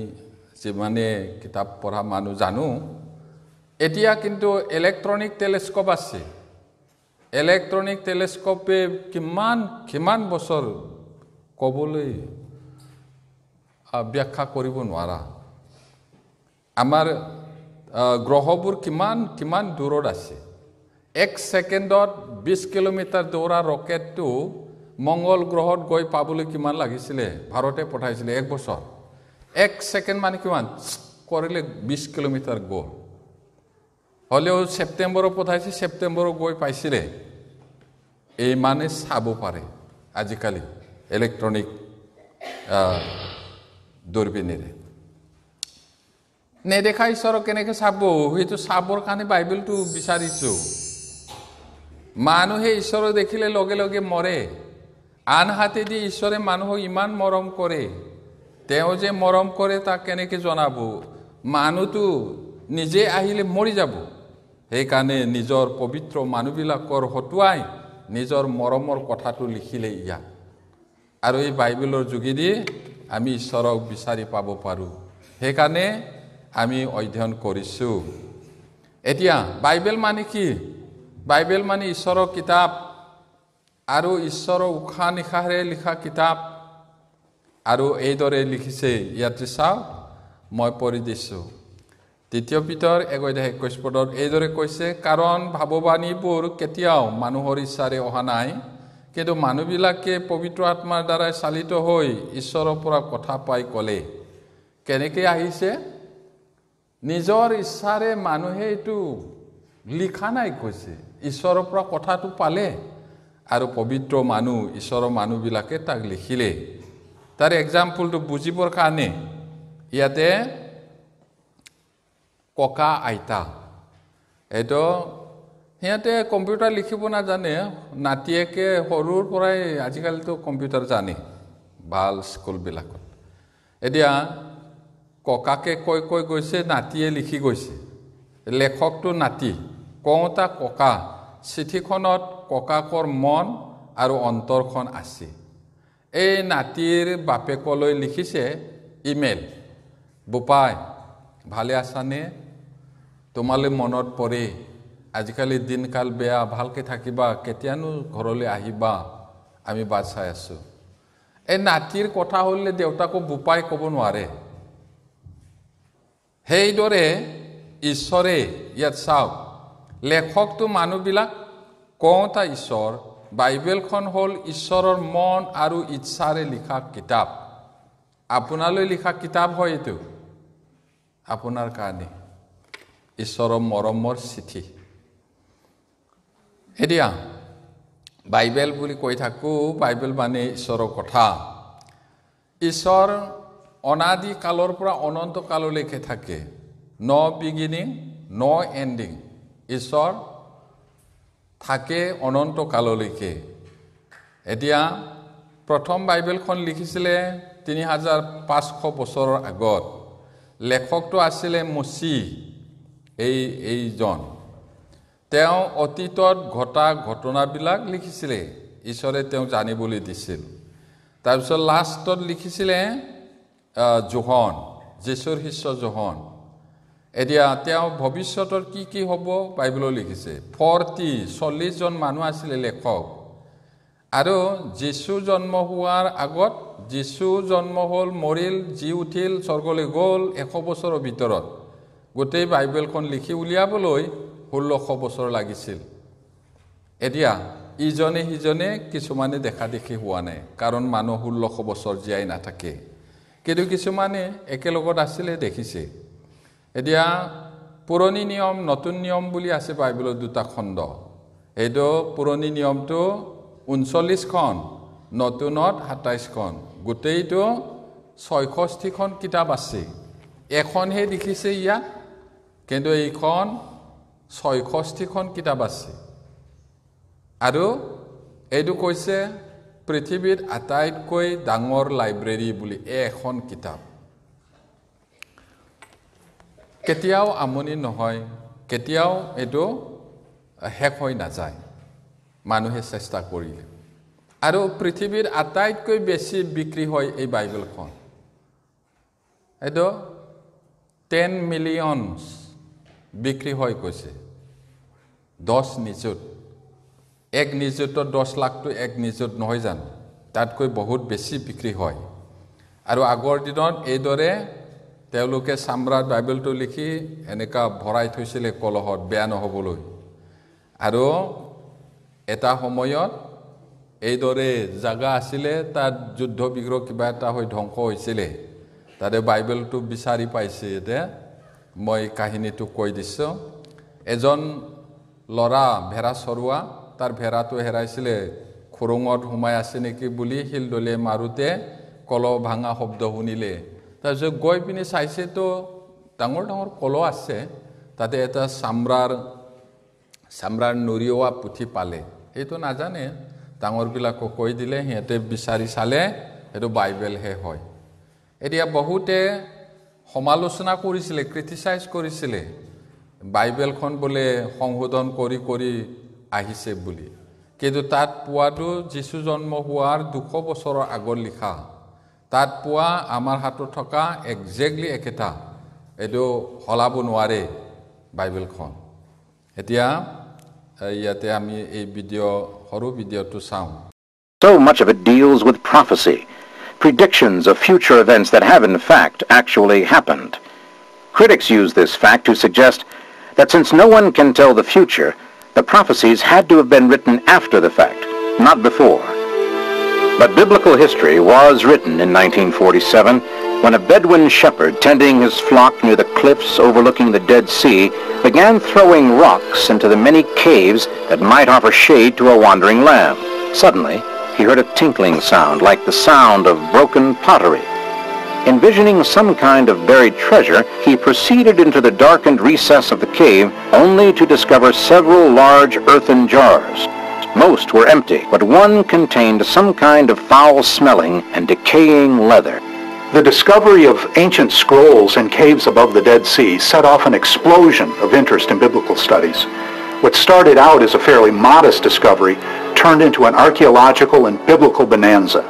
যিমানে কিতাপ পঢ়া মানুহ জানো এতিয়া কিন্তু ইলেক্ট্ৰনিক টেলিস্কোপ আছে ইলেক্ট্ৰনিক টেলিস্কোপে কিমান বছৰ ক'বলৈ ব্যাখ্যা কৰিব নোৱাৰা আমাৰ গ্ৰহবোৰ কিমান দূৰত আছে 1 ছেকেণ্ডত 20 কিলোমিটাৰ দৌৰা ৰকেটটো মংগল গ্ৰহত গৈ পাবলৈ কিমান লাগিছিলে ভাৰতে পঠাইছিলে 1 বছৰ 1 ছেকেণ্ড মানে কিমান কৰিলে 20 কিলোমিটাৰ গ'ল হলেও সেপ্টেম্বৰত পঠাইছে সেপ্টেম্বৰত গৈ পাইছিলে এই মানে চাব পাৰে আজিকালি ইলেক্ট্ৰনিক দূৰবীনেৰে নেদেখা ঈশ্বৰক কেনেকৈ চাব সেইটো চাবৰ কাৰণে বাইবেলটো বিচাৰিছোঁ মানুহে ঈশ্বৰক দেখিলে লগে লগে মৰে আনহাতেদি ঈশ্বৰে মানুহক ইমান মৰম কৰে তেওঁ যে মৰম কৰে তাক কেনেকৈ জনাব মানুহটো নিজে আহিলে মৰি যাব সেইকাৰণে নিজৰ পবিত্ৰ মানুহবিলাকৰ হতুৱাই নিজৰ মৰমৰ কথাটো লিখিলে ইয়াত আৰু এই বাইবেলৰ যোগেদি আমি ঈশ্বৰক বিচাৰি পাব পাৰোঁ সেইকাৰণে আমি অধ্যয়ন কৰিছোঁ এতিয়া বাইবেল মানে কি বাইবেল মানে ঈশ্বৰৰ কিতাপ আৰু ঈশ্বৰৰ উশাহ নিশাহেৰে লিখা কিতাপ আৰু এইদৰে লিখিছে ইয়াতে চাওক মই পঢ়ি দিছোঁ ২ পিতৰ ১:২১ এইদৰে কৈছে কাৰণ ভাৱবাণীবোৰ কেতিয়াও মানুহৰ ইচ্ছাৰে অহা নাই কিন্তু মানুহবিলাকে পবিত্ৰ আত্মাৰ দ্বাৰাই চালিত হৈ ঈশ্বৰৰ পৰা কথা পাই ক'লে কেনেকৈ আহিছে নিজৰ ইচ্ছাৰে মানুহে এইটো লিখা নাই কৈছে ঈশ্বৰৰ পৰা কথাটো পালে আৰু পবিত্ৰ মানুহ ঈশ্বৰৰ মানুহবিলাকে তাক লিখিলে তাৰ এক্সাম্পলটো বুজিবৰ কাৰণে ইয়াতে ককা আইতা এইটো সিহঁতে কম্পিউটাৰ লিখিব নাজানে নাতিয়েকে সৰুৰ পৰাই আজিকালিতো কম্পিউটাৰ জানে ভাল স্কুলবিলাকত এতিয়া ককাকে কৈ কৈ গৈছে নাতিয়ে লিখি গৈছে লেখকটো নাতি কওঁতা ককা চিঠিখনত ককাকৰ মন আৰু অন্তৰখন আছে এই নাতিৰ বাপেকলৈ লিখিছে ইমেইল বোপাই ভালে আছানে তোমালৈ মনত পৰে আজিকালি দিনকাল বেয়া ভালকৈ থাকিবা কেতিয়ানো ঘৰলৈ আহিবা আমি বাট চাই আছোঁ এই নাতিৰ কথা হ'লে দেউতাকো বোপাই ক'ব নোৱাৰে সেইদৰে ঈশ্বৰে ইয়াত চাওক লেখকটো মানুহবিলাক কওঁতা ঈশ্বৰ বাইবেলখন হ'ল ঈশ্বৰৰ মন আৰু ইচ্ছাৰে লিখা কিতাপ আপোনালৈ লিখা কিতাপ হয় এইটো আপোনাৰ কাৰণে ঈশ্বৰৰ মৰমৰ চিঠি এতিয়া বাইবেল বুলি কৈ থাকোঁ বাইবেল মানে ঈশ্বৰৰ কথা ঈশ্বৰ অনাদি কালৰ পৰা অনন্ত কাললৈকে থাকে নো বিগিনিং নো এণ্ডিং ঈশ্বৰ থাকে অনন্ত কাললৈকে এতিয়া প্ৰথম বাইবেলখন লিখিছিলে ৩৫০০ বছৰৰ আগত লেখকটো আছিলে মচি এইজন তেওঁ অতীতত ঘটা ঘটনাবিলাক লিখিছিলে ঈশ্বৰে তেওঁ জানিবলৈ দিছিল তাৰপিছত লাষ্টত লিখিছিলে যোহন যীশুৰ শিষ্য যোহন এতিয়া তেওঁ ভৱিষ্যতৰ কি হ'ব বাইবেলত লিখিছে 40জন মানুহ আছিলে লেখক আৰু যীশু জন্ম হোৱাৰ আগত যীশু জন্ম হ'ল মৰিল জি উঠিল স্বৰ্গলৈ গ'ল 100 বছৰৰ ভিতৰত গোটেই বাইবেলখন লিখি উলিয়াবলৈ 1600 বছৰ লাগিছিল এতিয়া ইজনে সিজনে কিছুমানে দেখা দেখি হোৱা নাই কাৰণ মানুহ 1600 বছৰ জীয়াই নাথাকে কিন্তু কিছুমানে একেলগত আছিলে দেখিছে এতিয়া পুৰণি নিয়ম নতুন নিয়ম বুলি আছে বাইবেলৰ দুটা খণ্ড এইটো পুৰণি নিয়মটো 39খন নতুনত 27খন গোটেইটো 66খন কিতাপ আছে এখনহে লিখিছে ইয়াত কিন্তু এইখন 66খন কিতাপ আছে আৰু এইটো কৈছে পৃথিৱীৰ আটাইতকৈ ডাঙৰ লাইব্ৰেৰী বুলি এখন কিতাপ কেতিয়াও আমনি নহয় কেতিয়াও এইটো শেষ হৈ নাযায় মানুহে চেষ্টা কৰিলে আৰু পৃথিৱীৰ আটাইতকৈ বেছি বিক্ৰী হয় এই বাইবেলখন এইটো 10 মিলিয়ন বিক্ৰী হৈ গৈছে 10 নিযুত এক নিযুতৰ 10 লাখটো এক নিযুত নহয় জানো তাতকৈ বহুত বেছি বিক্ৰী হয় আৰু আগৰ দিনত এইদৰে তেওঁলোকে চামৰাত বাইবেলটো লিখি এনেকা ভৰাই থৈছিলে কলহত বেয়া নহবলৈ আৰু এটা সময়ত এইদৰে জাগা আছিলে তাত যুদ্ধ বিগ্ৰহ কিবা এটা হৈ ধ্বংস হৈছিলে তাতে বাইবেলটো বিচাৰি পাইছে এতিয়া মই কাহিনীটো কৈ দিছোঁ এজন ল'ৰা ভেড়া চৰুৱা তাৰ ভেড়াটো হেৰাইছিলে খুৰুঙত সোমাই আছে নেকি বুলি শিলডলে মাৰোতে কলহ ভাঙা শব্দ শুনিলে তাৰপিছত গৈ পিনি চাইছে তো ডাঙৰ ডাঙৰ কলহ আছে তাতে এটা চামৰাৰ নৰিওৱা পুথি পালে এইটো নাজানে ডাঙৰবিলাকক কৈ দিলে সিহঁতে বিচাৰি চালে এইটো বাইবেলহে হয় এতিয়া বহুতে সমালোচনা কৰিছিলে ক্ৰিটিসাইজ কৰিছিলে বাইবেলখন বোলে সংশোধন কৰি আহিছে বুলি কিন্তু তাত পোৱাটো যিশু জন্ম হোৱাৰ 200 বছৰৰ আগৰ লিখা তাত পোৱা আমাৰ হাতত থকা এক্সাক্টলি একেটা এইটো হলাব নোৱাৰে বাইবেলখন এতিয়া ইয়াতে আমি এই সৰু ভিডিঅ'টো চাওঁ So much of it deals with prophecy, predictions of future events that have in fact actually happened. Critics use this fact to suggest that since no one can tell the future, the prophecies had to have been written after the fact, not before. But biblical history was written in 1947 when a Bedouin shepherd tending his flock near the cliffs overlooking the Dead Sea began throwing rocks into the many caves that might offer shade to a wandering lamb. Suddenly, he heard a tinkling sound like the sound of broken pottery. Envisioning some kind of buried treasure, he proceeded into the darkened recess of the cave only to discover several large earthen jars. Most were empty, but one contained some kind of foul-smelling and decaying leather. The discovery of ancient scrolls in caves above the Dead Sea set off an explosion of interest in biblical studies. What started out as a fairly modest discovery turned into an archaeological and biblical bonanza.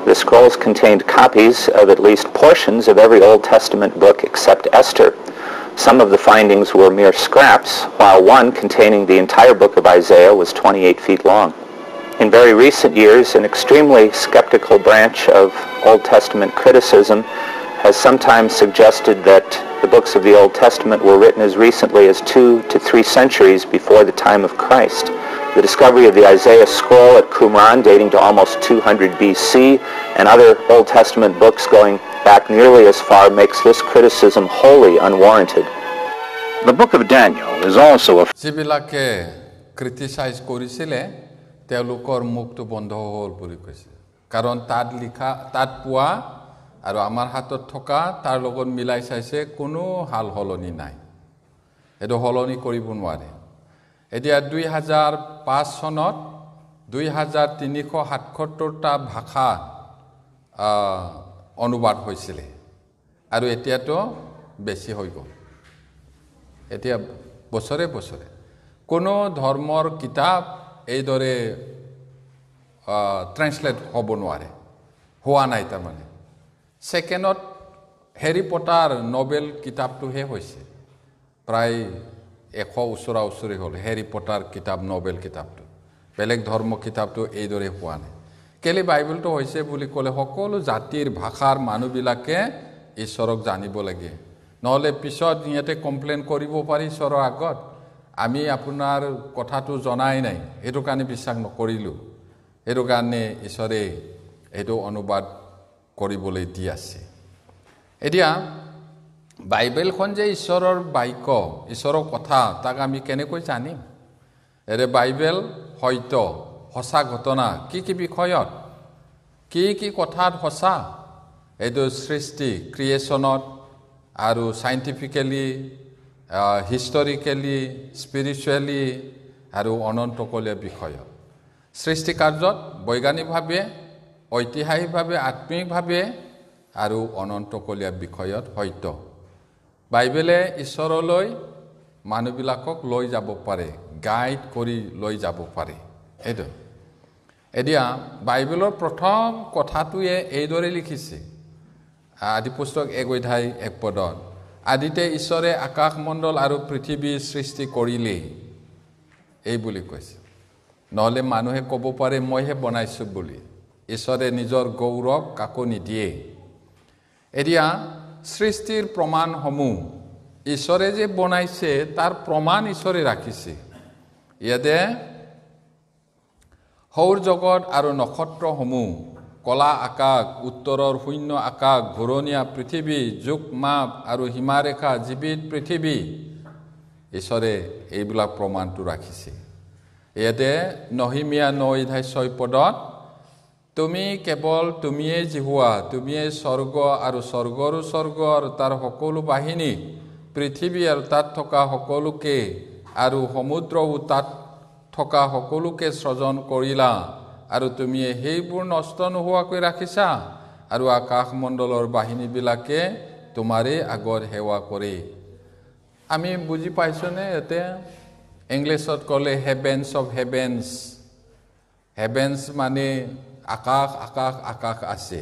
The scrolls contained copies of at least portions of every Old Testament book except Esther. Some of the findings were mere scraps, while one containing the entire book of Isaiah was 28 feet long. In very recent years, an extremely skeptical branch of Old Testament criticism has sometimes suggested that the books of the Old Testament were written as recently as 2 to 3 centuries before the time of Christ. The discovery of the Isaiah scroll at Qumran dating to almost 200 BC and other Old Testament books going back nearly as far makes this criticism wholly unwarranted. The book of Daniel is also a যিবিলাকে ক্ৰিটিসাইজ কৰিছিলে তেওঁলোকৰ মুখটো বন্ধ হ'ল বুলি কৈছে কাৰণ তাত পোৱা আৰু আমাৰ হাতত থকা তাৰ লগত মিলাই চাইছে কোনো হাল হলনি নাই এটো হলনি কৰিব নোৱাৰে এতিয়া 2005 চনত 2377টা ভাষা অনুবাদ হৈছিল আৰু এতিয়াতো বেছি হৈ গ'ল এতিয়া বছৰে কোনো ধৰ্মৰ কিতাপ এইদৰে ট্ৰান্সলেট হ'ব নোৱাৰে হোৱা নাই তাৰমানে সেকেন্ডত হ্যাৰি পটাৰ নোবেল কিতাপটোহে হৈছে প্ৰায় 100 ওচৰা-ওচৰি হ'ল হ্যাৰি পটাৰ কিতাপ নোবেল কিতাপটো বেলেগ ধৰ্ম কিতাপটো এইদৰে হোৱা নাই কেলে বাইবেলটো হৈছে বুলি ক'লে সকলো জাতিৰ ভাষাৰ মানুহবিলাকে ঈশ্বৰক জানিব লাগে নহলে পিছত নিয়তে কমপ্লেইন কৰিব পাৰি ঈশ্বৰৰ আগত আমি আপোনাৰ কথাটো জনাই নাই এটো কাৰণে বিশ্বাস নকৰিলো এটো কাৰণে ঈশ্বৰে এটো অনুবাদ কৰিবলৈ দি আছে এতিয়া বাইবেলখন যে ঈশ্বৰৰ বাক্য ঈশ্বৰৰ কথা তাক আমি কেনেকৈ জানিম এৰে বাইবেল হয়তো সঁচা ঘটনা কি বিষয়ত কি কথাত সঁচা এটো সৃষ্টি ক্ৰিয়েচনত আৰু সাইন্টিফিক্যালি হিস্টোৰিক্যালি স্পিৰিচুয়ালি আৰু অনন্তকলীয় বিষয় সৃষ্টি কাৰ্যত বৈজ্ঞানিকভাৱে ঐতিহাসিকভাৱে আত্মিকভাৱে আৰু অনন্তকলীয় বিষয়ত হয়তো বাইবেলে ঈশ্বৰলৈ মানুহবিলাকক লৈ যাব পাৰে গাইড কৰি লৈ যাব পাৰে এটো এতিয়া বাইবেলৰ প্ৰথম কথাটোৱে এইদৰে লিখিছে আদি পুস্তক 1 অধ্যায় 1 পদত আদিতে ঈশ্বৰে আকাশ মণ্ডল আৰু পৃথিৱী সৃষ্টি কৰিলে এই বুলি কৈছে নহলে মানুহে ক'ব পাৰে মইহে বনাইছো বুলি ঈশ্বৰে নিজৰ গৌৰৱ কাকো নিদিয়ে এতিয়া সৃষ্টিৰ প্ৰমাণসমূহ ঈশ্বৰে যে বনাইছে তাৰ প্ৰমাণ ঈশ্বৰে ৰাখিছে ইয়াতে সৌৰ জগত আৰু নক্ষত্ৰসমূহ কলা আকাশ উত্তৰৰ শূন্য আকাশ ঘূৰণীয়া পৃথিৱী যুগ মাপ আৰু হিমাৰেখা জীৱিত পৃথিৱী ঈশ্বৰে এইবিলাক প্ৰমাণটো ৰাখিছে ইয়াতে নহিমিয়া 9 অধ্যায় 6 পদত তুমি কেৱল তুমিয়ে জিহুৱা তুমিয়ে স্বৰ্গ আৰু স্বৰ্গৰ স্বৰ্গ আৰু তাৰ সকলো বাহিনী পৃথিৱী আৰু তাত থকা সকলোকে আৰু সমুদ্ৰ ও তাত থকা সকলোকে সৃজন কৰিলা আৰু তুমি সেইবোৰ নষ্ট নোহোৱাকৈ ৰাখিছা আৰু আকাশমণ্ডলৰ বাহিনীবিলাকে তোমাৰে আগত সেৱা কৰে আমি বুজি পাইছোনে এতে ইংলিছত ক'লে হেভেন্স অফ হেভেন্স হেভেন্স মানে আকাশ আকাশ আকাশ আছে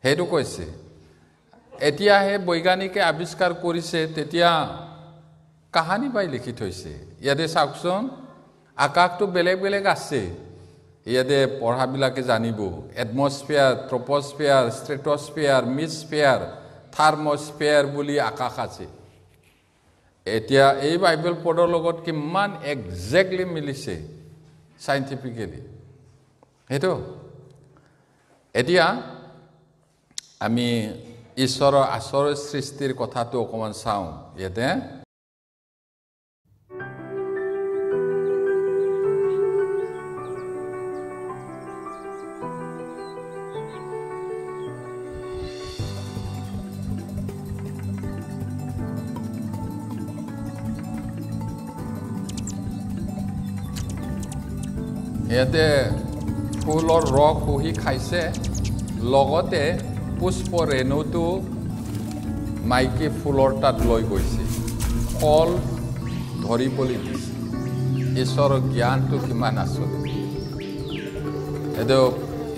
হেতু কৈছে এতিয়া হে বৈজ্ঞানিকে আৱিষ্কাৰ কৰিছে তেতিয়া কাহানী বাই লিখি থৈছে ইয়াতে চাওকচোন আকাশটো বেলেগ বেলেগ আছে ইয়াতে পঢ়াবিলাকে জানিব এটমস্ফিয়াৰ ট্ৰপস্ফিয়াৰ ষ্ট্ৰেটোস্ফিয়াৰ মিডস্ফিয়াৰ থাৰ্মোস্ফিয়াৰ বুলি আকাশ আছে এতিয়া এই বাইবেল পঢ়ৰ লগত কিমান এক্সাক্টলি মিলিছে সাইন্টিফিক্যালি হেতু এতিয়া আমি ঈশ্বৰৰ আচৰ সৃষ্টিৰ কথাটো অকমান চাওঁ ইয়াতে ইয়াতে ফুলৰ ৰস শুহি খাইছে লগতে পুষ্প ৰেণুটো মাইকী ফুলৰ তাত লৈ গৈছে ফল ধৰিবলৈ দিছে ঈশ্বৰৰ জ্ঞানটো কিমান আচল এইটো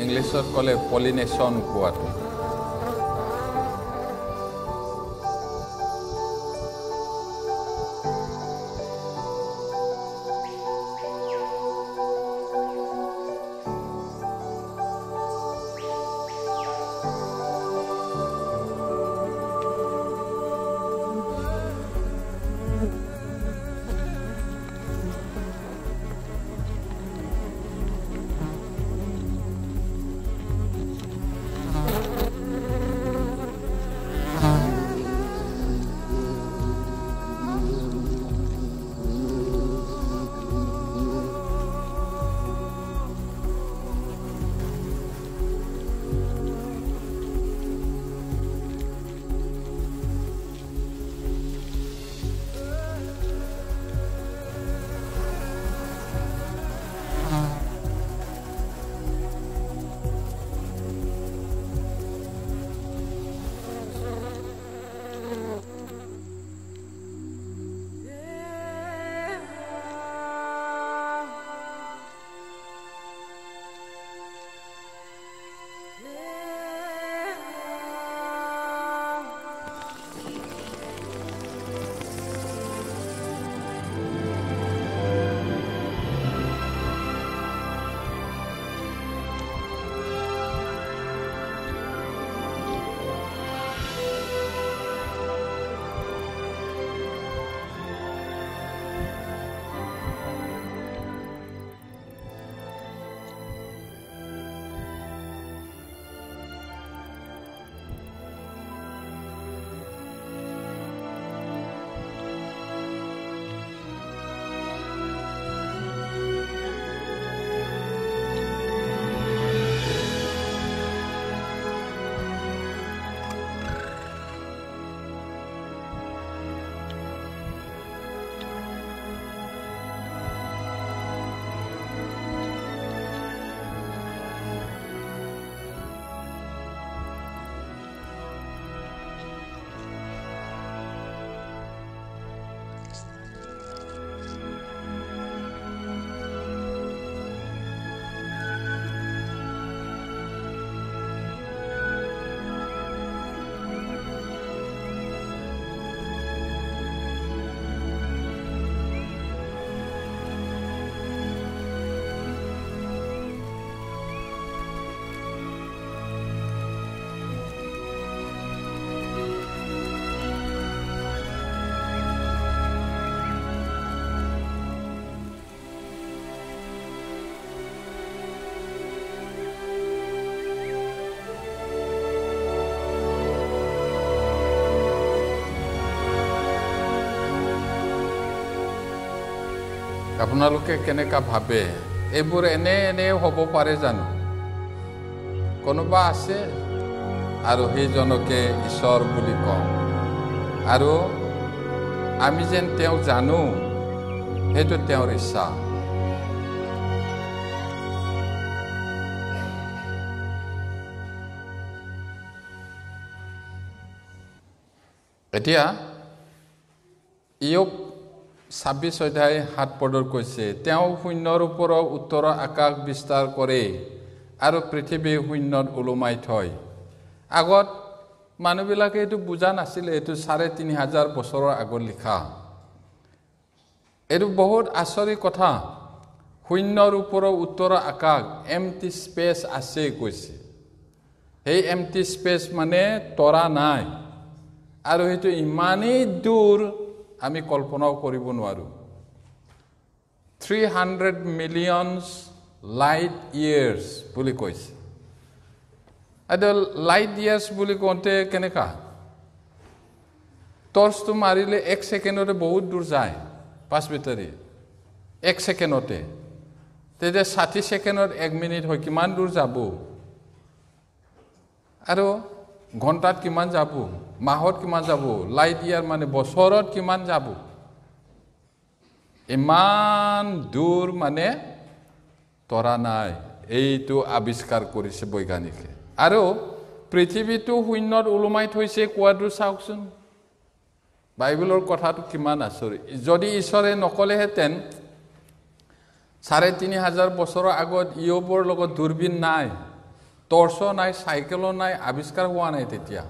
ইংলিছত ক'লে পলিনেশ্যন কোৱাটো আপোনালোকে কেনেকা ভাবে এইবোৰ এনে এনে হ'ব পাৰে জানো কোনোবা আছে আৰু সেইজনকে ঈশ্বৰ বুলি কওঁ আৰু আমি যেন তেওঁক জানো সেইটো তেওঁৰ ইচ্ছা এতিয়া ইয়োব 26 অধ্যায় 7 পদৰ কৈছে তেওঁ শূন্যৰ ওপৰত উত্তৰ আকাশ বিস্তাৰ কৰে আৰু পৃথিৱী শূন্যত ওলোমাই থয় আগত মানুহবিলাকে এইটো বুজা নাছিলে এইটো 3500 বছৰৰ আগত লিখা এইটো বহুত আচৰিত কথা শূন্যৰ ওপৰত উত্তৰ আকাশ এম্পটি স্পেচ আছে কৈছে এই এম্পটি স্পেচ মানে তৰা নাই আৰু সেইটো ইমানেই দূৰ আমি কল্পনাও কৰিব নোৱাৰো 300 মিলিয়ন লাইট ইয়াৰ্স বুলি কৈছে আদা লাইট ইয়াৰ্স বুলি কোনতে কেনেকা টৰ্চটো মাৰিলে 1 সেকেন্ডতে বহুত দূৰ যায় পাঁচ বেটাৰী 1 সেকেন্ডতে তেতে 60 সেকেন্ডত 1 মিনিট হয় কিমান দূৰ যাব আৰু ঘণ্টাত কিমান যাব মাহত কিমান যাব লাইট ইয়াৰ মানে বছৰত কিমান যাব ইমান দূৰ মানে তৰা নাই এইটো আৱিষ্কাৰ কৰিছে বৈজ্ঞানিকে আৰু পৃথিৱীটো শূন্যত ওলোমাই থৈছে কোৱাটো চাওকচোন বাইবেলৰ কথাটো কিমান আচৰিত যদি ঈশ্বৰে নকলেহেঁতেন 3500 বছৰৰ আগত ইয়োবৰ লগত দূৰবীন নাই টৰ্চো নাই চাইকেলো নাই আৱিষ্কাৰ হোৱা নাই তেতিয়া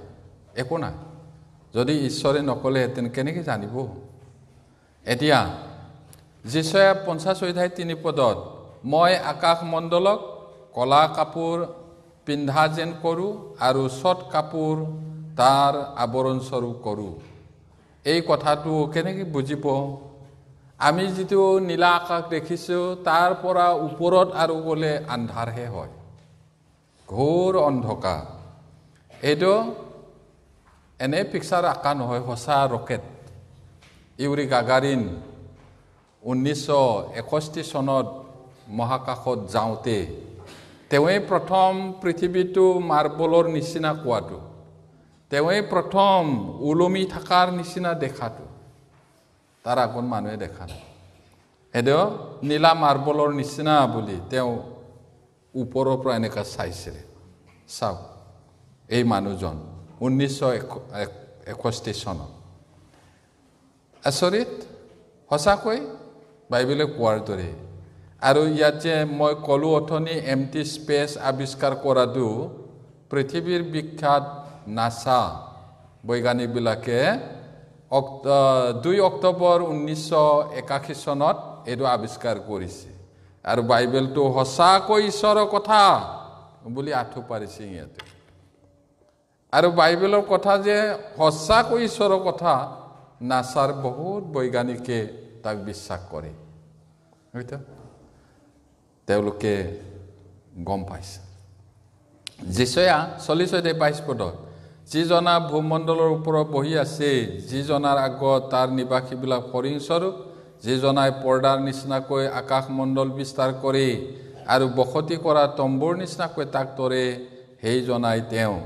একো নাই যদি ঈশ্বৰে নকলেহেঁতেন কেনেকৈ জানিব এতিয়া যিশয়া 50 অধ্যায় 3 পদত মই আকাশ মণ্ডলক কলা কাপোৰ পিন্ধা যেন কৰোঁ আৰু ছট কাপোৰ তাৰ আৱৰণ স্বৰূপ কৰোঁ এই কথাটো কেনেকৈ বুজিব আমি যিটো নীলা আকাশ দেখিছোঁ তাৰ পৰা ওপৰত আৰু গ'লে আন্ধাৰহে হয় ঘোৰ অন্ধকাৰ এইটো এনে পিকচাৰ আঁকা নহয় সঁচা ৰকেট ইউৰি গাগাৰিন 1961 চনত মহাকাশত যাওঁতে তেওঁই প্ৰথম পৃথিৱীটো মাৰ্বলৰ নিচিনা কোৱাটো তেওঁই প্ৰথম ওলমি থকাৰ নিচিনা দেখাটো তাৰ আগত মানুহে দেখা নাই এইটো নীলা মাৰ্বলৰ নিচিনা বুলি তেওঁ ওপৰৰ পৰা এনেকা চাইছিলে চাওক এই মানুহজন 1961 চনত আচৰিত সঁচাকৈ বাইবেলে কোৱাৰ দৰে আৰু ইয়াত যে মই কলো অথনি এম্পটি স্পেচ আৱিষ্কাৰ কৰাটো পৃথিৱীৰ বিখ্যাত নাসা বৈজ্ঞানিকবিলাকে 2 অক্টোবৰ 1981 চনত এইটো আৱিষ্কাৰ কৰিছে আৰু বাইবেলটো সঁচাকৈ ঈশ্বৰৰ কথা বুলি আঁঠু পাৰিছে ইয়াতে আৰু বাইবেলৰ কথা যে সঁচাকৈ ঈশ্বৰৰ কথা নাসাৰ বহুত বৈজ্ঞানিকে তাক বিশ্বাস কৰে হয়তো তেওঁলোকে গম পাইছে যিশয়া 40:22 পদত যিজনা ভূমণ্ডলৰ ওপৰত বহি আছে যিজনাৰ আগত তাৰ নিবাসীবিলাক হৰিণ স্বৰূপ যিজনাই পৰ্দাৰ নিচিনাকৈ আকাশমণ্ডল বিস্তাৰ কৰে আৰু বসতি কৰা তম্বুৰ নিচিনাকৈ তাক তৰে সেইজনাই তেওঁ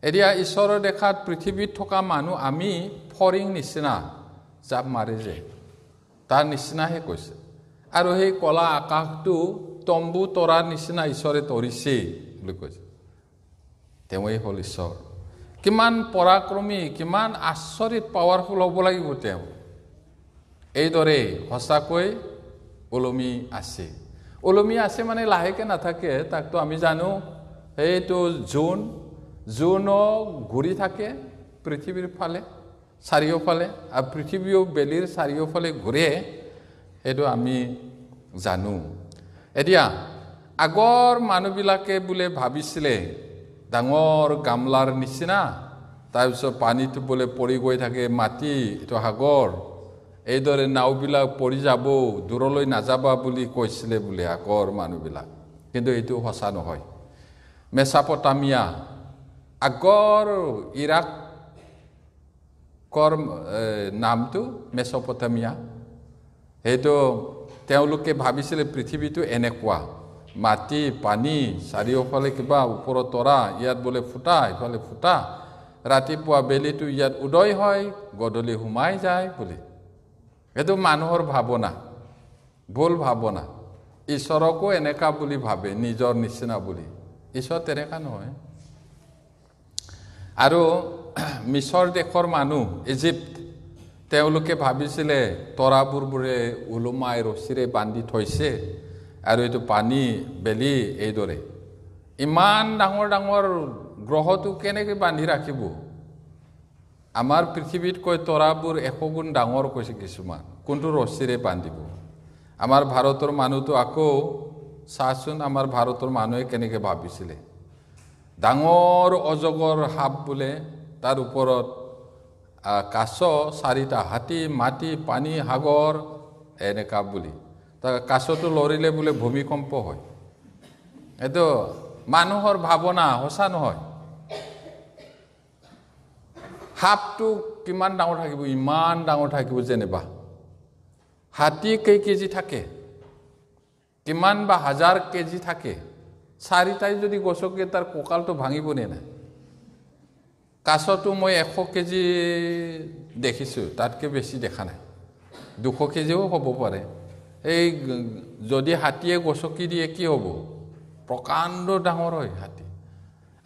এতিয়া ঈশ্বৰৰ দেখাত পৃথিৱীত থকা মানুহ আমি ফৰিং নিচিনা জাপ মাৰে যে তাৰ নিচিনাহে কৈছে আৰু সেই কলা আকাশটো তম্বু তৰাৰ নিচিনা ঈশ্বৰে তৰিছে বুলি কৈছে তেওঁই হ'ল ঈশ্বৰ কিমান পৰাক্ৰমী কিমান আচৰিত পাৱাৰফুল হ'ব লাগিব তেওঁ এইদৰে সঁচাকৈ ওলমি আছে মানে লাহেকে নাথাকে তাকতো আমি জানো এইটো জোনো ঘূৰি থাকে পৃথিৱীৰ ফালে চাৰিওফালে আৰু পৃথিৱীও বেলিৰ চাৰিওফালে ঘূৰে এইটো আমি জানো এতিয়া আগৰ মানুহবিলাকে বোলে ভাবিছিলে ডাঙৰ গামলাৰ নিচিনা তাৰপিছত পানীটো বোলে পৰি গৈ থাকে মাটি এইটো সাগৰ এইদৰে নাওবিলাক পৰি যাব দূৰলৈ নাযাবা বুলি কৈছিলে বোলে আগৰ মানুহবিলাক কিন্তু এইটো সঁচা নহয় মেছাপটামিয়া আগৰ ইৰাকৰ নামটো মেছাপটামিয়া সেইটো তেওঁলোকে ভাবিছিলে পৃথিৱীটো এনেকুৱা মাটি পানী চাৰিওফালে কিবা ওপৰত তৰা ইয়াত বোলে ফুটা ইফালে ফুটা ৰাতিপুৱা বেলিটো ইয়াত উদয় হয় গধূলি সোমাই যায় বুলি এটো মানুহৰ ভাৱনা ভুল ভাৱনা ঈশ্বৰকো এনেকা বুলি ভাবে নিজৰ নিচিনা বুলি ঈশ্বৰ তেনেকা নহয় আৰু মিছৰ দেশৰ মানুহ ইজিপ্ত তেওঁলোকে ভাবিছিলে তৰাবোৰে উলুমাই ৰছিৰে বান্ধি থৈছে আৰু এটো পানী বেলি এইদৰে ইমান ডাঙৰ ডাঙৰ গ্ৰহটো কেনেকৈ বান্ধি ৰাখিব আমাৰ পৃথিৱীতকৈ তৰাবোৰ 100 গুণ ডাঙৰ কৈছে কিছুমান কোনটো ৰছিৰে বান্ধিব আমাৰ ভাৰতৰ মানুহটো আকৌ চাচোন আমাৰ ভাৰতৰ মানুহে কেনেকৈ ভাবিছিলে ডাঙৰ অজগৰ সাপ বোলে তাৰ ওপৰত কাছ 4টা হাতী মাটি পানী সাগৰ এনেকা বুলি তা কাছটো লৰিলে বোলে ভূমিকম্প হয় এটো মানুহৰ ভাৱনা হসা নহয় সাপটো কিমান ডাঙৰ থাকিব ইমান ডাঙৰ থাকিব যেনেবা হাতী কেই কেজি থাকে কিমান বা হাজাৰ কেজি থাকে 4টাই যদি গছকে তাৰ কোকালটো ভাঙিব নে না কাছটো মই 100 কেজি দেখিছো তাতকে বেছি দেখা নাই 200 কেজিও হ'ব পাৰে এই যদি হাতীয়ে গছকি দিয়ে কি হ'ব প্ৰকাণ্ড ডাঙৰ হয় হাতী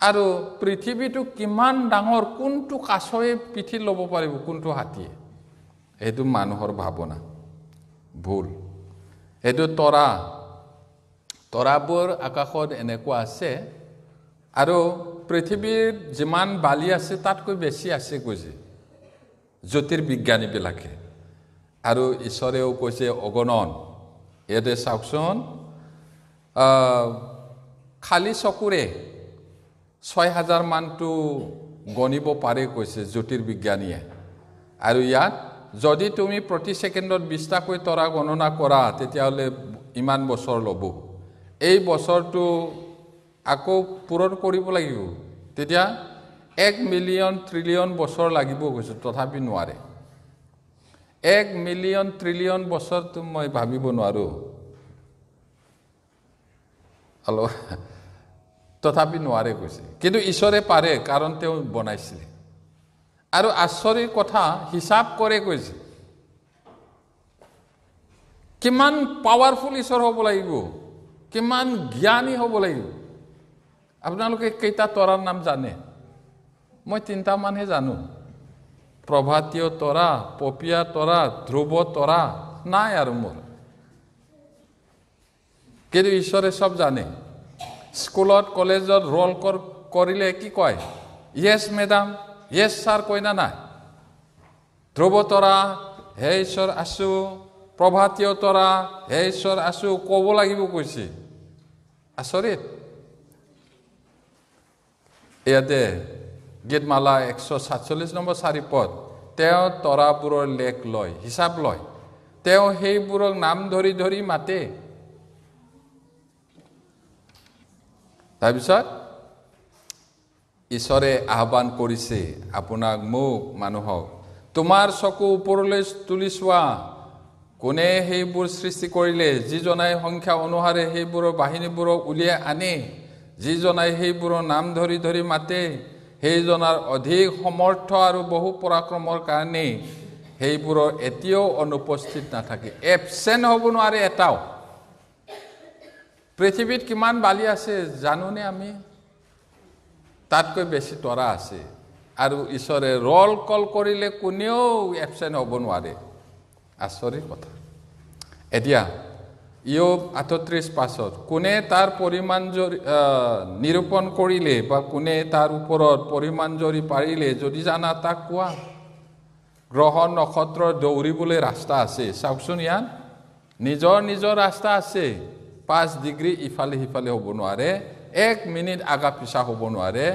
আৰু পৃথিৱীটো কিমান ডাঙৰ কোনটো কাছয়ে পিঠি ল'ব পাৰিব কোনটো হাতীয়ে এটো মানুহৰ ভাৱনা ভুল এটো তৰাবোৰ আকাশত এনেকুৱা আছে আৰু পৃথিৱীৰ যিমান বালি আছে তাতকৈ বেছি আছে কৈছে জ্যোতিৰ্বিজ্ঞানীবিলাকে আৰু ঈশ্বৰেও কৈছে অগণন এতে চাওকচোন খালি চকুৰে 6000 মানটো গণিব পাৰে কৈছে জ্যোতিৰ্বিজ্ঞানীয়ে আৰু ইয়াত যদি তুমি প্ৰতি সেকেন্ডত 20টা কৈ তৰা গণনা কৰা তেতিয়াহলে ইমান বছৰ ল'ব এই বছৰটো আকৌ পূৰণ কৰিব লাগিব তেতিয়া 1 মিলিয়ন ট্ৰিলিয়ন বছৰ লাগিব কৈছে তথাপি নোৱাৰে 1 মিলিয়ন ট্ৰিলিয়ন বছৰ তো মই ভাবিব নোৱাৰো আলো তথাপি নোৱাৰে কৈছে কিন্তু ঈশ্বৰে পাৰে কাৰণ তেওঁ বনাইছিল আৰু আশ্বৰীৰ কথা হিসাব কৰে কৈছে কিমান পাৱাৰফুল ঈশ্বৰ হ'ব লাগিব কিমান জ্ঞানী হ'ব লাগিব আপোনালোকে কেইটা তৰাৰ নাম জানে মই 3টা মানহে জানো প্ৰভাতীয় তৰা পপিয়া তৰা ধ্ৰুৱ তৰা নাই আৰু মোৰ কিন্তু ঈশ্বৰে সব জানে স্কুলত কলেজত ৰোল কৰিলে কি কয় ইয়েস ম্যাডাম ইয়েস স্যাৰ কই না নাই ধ্ৰুৱ তৰা হে ঈশ্বৰ আছো প্ৰভাতীয় তৰা হে ঈশ্বৰ আছো ক'ব লাগিব কৈছে আচৰিত ইয়াতে গীতমালা 147 নম্বৰ 4 পদ তেওঁ তৰাবোৰৰ লেখ লয় হিসাব লয় তেওঁ সেইবোৰক নাম ধৰি ধৰি মাতে তাৰপিছত ঈশ্বৰে আহ্বান কৰিছে আপোনাক মোক মানুহক তোমাৰ চকু ওপৰলৈ তুলি চোৱা কোনে সেইবোৰ সৃষ্টি কৰিলে যিজনাই সংখ্যা অনুসাৰে সেইবোৰৰ বাহিনীবোৰক উলিয়াই আনে যিজনাই সেইবোৰৰ নাম ধৰি ধৰি মাতে সেইজনাৰ অধিক সমৰ্থ আৰু বহু পৰাক্ৰমৰ কাৰণে সেইবোৰৰ এতিয়াও অনুপস্থিত নাথাকে এবসেন্ট হ'ব নোৱাৰে এটাও পৃথিৱীত কিমান বালি আছে জানোনে আমি তাতকৈ বেছি তৰা আছে আৰু ঈশ্বৰে ৰোল কল কৰিলে কোনেও এবসেন্ট হ'ব নোৱাৰে আচৰিত কথা এতিয়া ইয়োব 38:5 কোনে তাৰ পৰিমাণ নিৰূপণ কৰিলে বা কোনে তাৰ ওপৰত পৰিমাণ জৰি পাৰিলে যদি জানা তাক কোৱা গ্ৰহ নক্ষত্ৰ দৌৰিবলৈ ৰাস্তা আছে চাওকচোন ইয়াত নিজৰ ৰাস্তা আছে 5 ডিগ্ৰী ইফালে সিফালে হ'ব নোৱাৰে 1 মিনিট আগা পিছা হ'ব নোৱাৰে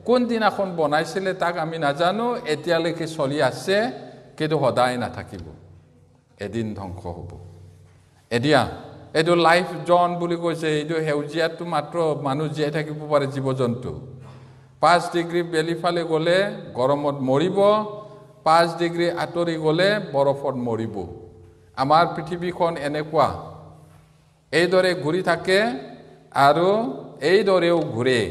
কোন দিনাখন বনাইছিলে তাক আমি নাজানো এতিয়ালৈকে চলি আছে কিন্তু সদায় নাথাকিব এদিন ধ্বংস হ'ব এতিয়া এটো লাইফ জোন বুলি কৈছে এইটো হেউজিয়াটো মাত্ৰ মানুহ জীয়াই থাকিব পাৰে জীৱ-জন্তু 5 ডিগ্ৰী বেলিফালে গলে গৰমত মৰিব 5 ডিগ্ৰী আতৰি গলে বৰফত মৰিব আমাৰ পৃথিৱীখন এনেকুৱা এইদৰে ঘূৰি থাকে আৰু এইদৰেও ঘূৰে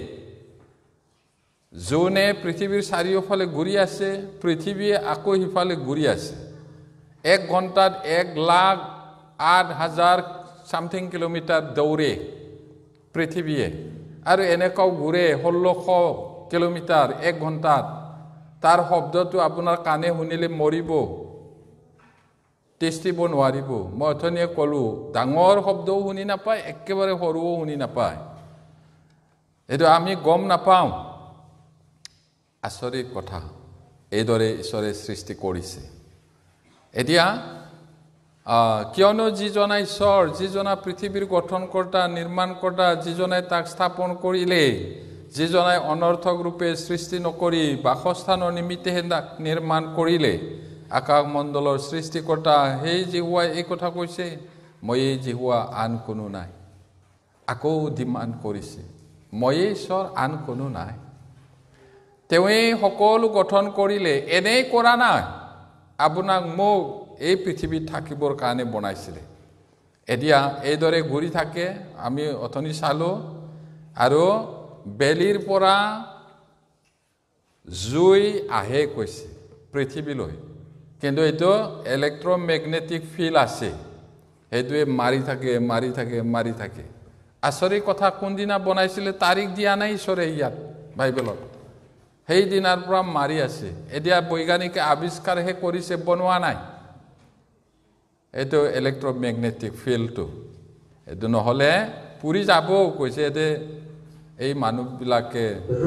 যোনে পৃথিৱীৰ চাৰিওফালে ঘূৰি আছে পৃথিৱীয়ে আকৌ সিফালে ঘূৰি আছে 1 ঘণ্টাত 1,08,000 সামথিং কিলোমিটাৰ দৌৰে পৃথিৱীয়ে আৰু এনেকাও ঘূৰে 1600 কিলোমিটাৰ 1 ঘণ্টাত তাৰ শব্দটো আপোনাৰ কাণে শুনিলে মৰিব টেষ্টিব নোৱাৰিব মই অথনিয়ে ক'লো ডাঙৰ শব্দও শুনি নাপায় একেবাৰে সৰুও শুনি নাপায় এইটো আমি গম নাপাওঁ আচৰিত কথা এইদৰে ঈশ্বৰে সৃষ্টি কৰিছে এতিয়া কিয়নো যিজনা ঈশ্বৰ যিজনা পৃথিৱীৰ গঠনকৰ্তা নিৰ্মাণকৰ্তা যিজনে তাক স্থাপন কৰিলে যিজনে অনৰ্থক ৰূপে সৃষ্টি নকৰি বাসস্থানৰ নিমিত্তেহে তাক নিৰ্মাণ কৰিলে আকাশমণ্ডলৰ সৃষ্টিকৰ্তা সেই জিহুৱাই এই কথা কৈছে মই জিহুৱা আন কোনো নাই আকৌ ডিমাণ্ড কৰিছে মই ঈশ্বৰ আন কোনো নাই তেওঁই সকলো গঠন কৰিলে এনেই কৰা নাই আপোনাক মোক এই পৃথিৱীত থাকিবৰ কাৰণে বনাইছিলে এতিয়া এইদৰে ঘূৰি থাকে আমি অথনি চালো আৰু বেলিৰ পৰা জুই আহে কৈছে পৃথিৱীলৈ কিন্তু এইটো ইলেক্ট্ৰমেগনেটিক ফিল্ড আছে সেইটোৱে মাৰি থাকে আচৰিত কথা কোনদিনা বনাইছিলে তাৰিখ দিয়া নাই ঈশ্বৰে ইয়াত বাইবেলত সেই দিনাৰ পৰা মাৰি আছে এতিয়া বৈজ্ঞানিকে আৱিষ্কাৰহে কৰিছে বনোৱা নাই এইটো ইলেক্ট্ৰমেগনেটিক ফিল্ডটো এইটো নহ'লে পুৰি যাব কৈছে এতে এই মানুহবিলাকে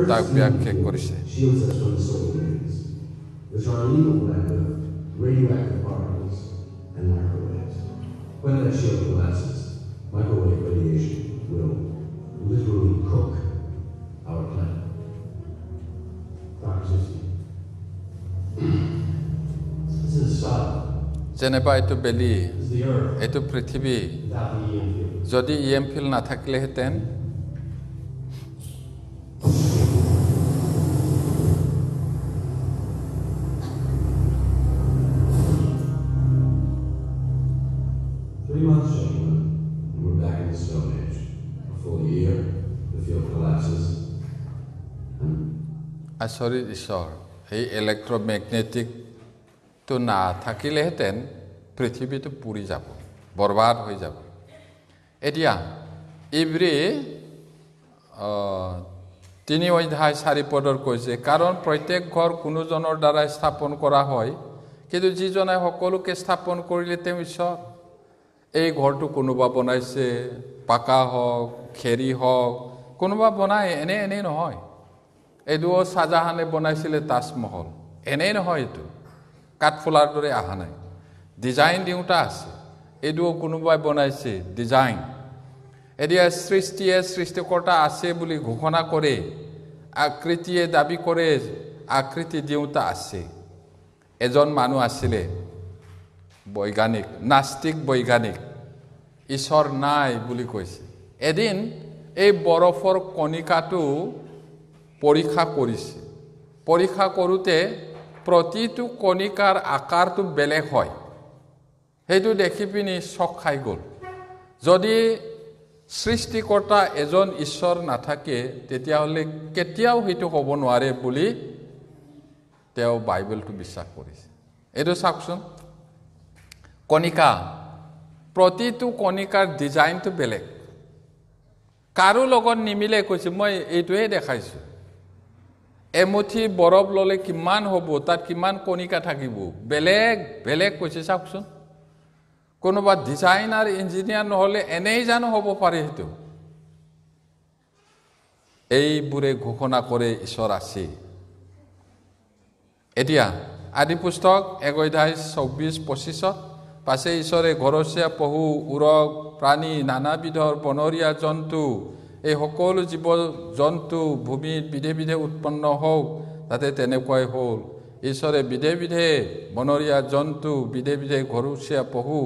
তাক ব্যাখ্যা কৰিছে radioactive particles and microwaves. When that shield collapses, microwave radiation will literally cook our planet. Dr. This is a star. যেনেবা এইটো বেলি This is the Earth এইটো পৃথিৱী without the EM field. যদি EM field নাথাকিলেহেঁতেন 3 months, gentlemen, and we're back in the Stone Age. A full year, the field collapses. আচৰিত ঈশ্বৰ এই ইলেক্ট্ৰমেগনেটিকটো নাথাকিলেহেঁতেন পৃথিৱীটো পুৰি যাব বৰবাদ হৈ যাব এতিয়া ইব্ৰী 3 অধ্যায় 4 পদৰ কৈছে কাৰণ প্ৰত্যেক ঘৰ কোনোজনৰ দ্বাৰা স্থাপন কৰা হয় কিন্তু যিজনে সকলোকে স্থাপন কৰিলে তেওঁ ঈশ্বৰ এই ঘৰটো কোনোবা বনাইছে পাকা হওক খেৰী হওক কোনোবা বনাই এনে নহয় এইটো শাহজাহানে বনাইছিলে তাজমহল এনেই নহয় এইটো কাঠফুলাৰ দৰে অহা নাই ডিজাইন দিওঁতা আছে এইটো কোনোবাই বনাইছে ডিজাইন এতিয়া সৃষ্টিয়ে সৃষ্টিকৰ্তা আছে বুলি ঘোষণা কৰে আকৃতিয়ে দাবী কৰে আকৃতি দিওঁতা আছে এজন মানুহ আছিলে বৈজ্ঞানিক নাস্তিক বৈজ্ঞানিক ঈশ্বৰ নাই বুলি কৈছে এদিন এই বৰফৰ কণিকাটো পৰীক্ষা কৰিছে পৰীক্ষা কৰোঁতে প্ৰতিটো কণিকাৰ আকাৰটো বেলেগ হয় সেইটো দেখি পিনি চক খাই গ'ল যদি সৃষ্টিকৰ্তা এজন ঈশ্বৰ নাথাকে তেতিয়াহ'লে কেতিয়াও সেইটো হ'ব নোৱাৰে বুলি তেওঁ বাইবেলটো বিশ্বাস কৰিছে এইটো চাওকচোন কণিকা প্ৰতিটো কণিকাৰ ডিজাইনটো বেলেগ কাৰো লগত নিমিলে কৈছে মই এইটোৱে দেখাইছোঁ এমুঠি বৰফ ল'লে কিমান হ'ব তাত কিমান কণিকা থাকিব বেলেগ বেলেগ কৈছে চাওকচোন কোনোবা ডিজাইনাৰ ইঞ্জিনিয়াৰ নহ'লে এনেই জানো হ'ব পাৰে সেইটো এইবোৰে ঘোষণা কৰে ঈশ্বৰ আছে এতিয়া আদি পুস্তক 1 অধ্যায় 24-25 পাছে ঈশ্বৰে ঘৰচীয়া পহু উৰক প্ৰাণী নানাবিধৰ বনৰীয়া জন্তু এই সকলো জীৱ জন্তু ভূমিত বিধে বিধে উৎপন্ন হওক তাতে তেনেকুৱাই হ'ল ঈশ্বৰে বিধে বিধে বনৰীয়া জন্তু বিধে বিধে ঘৰচীয়া পহু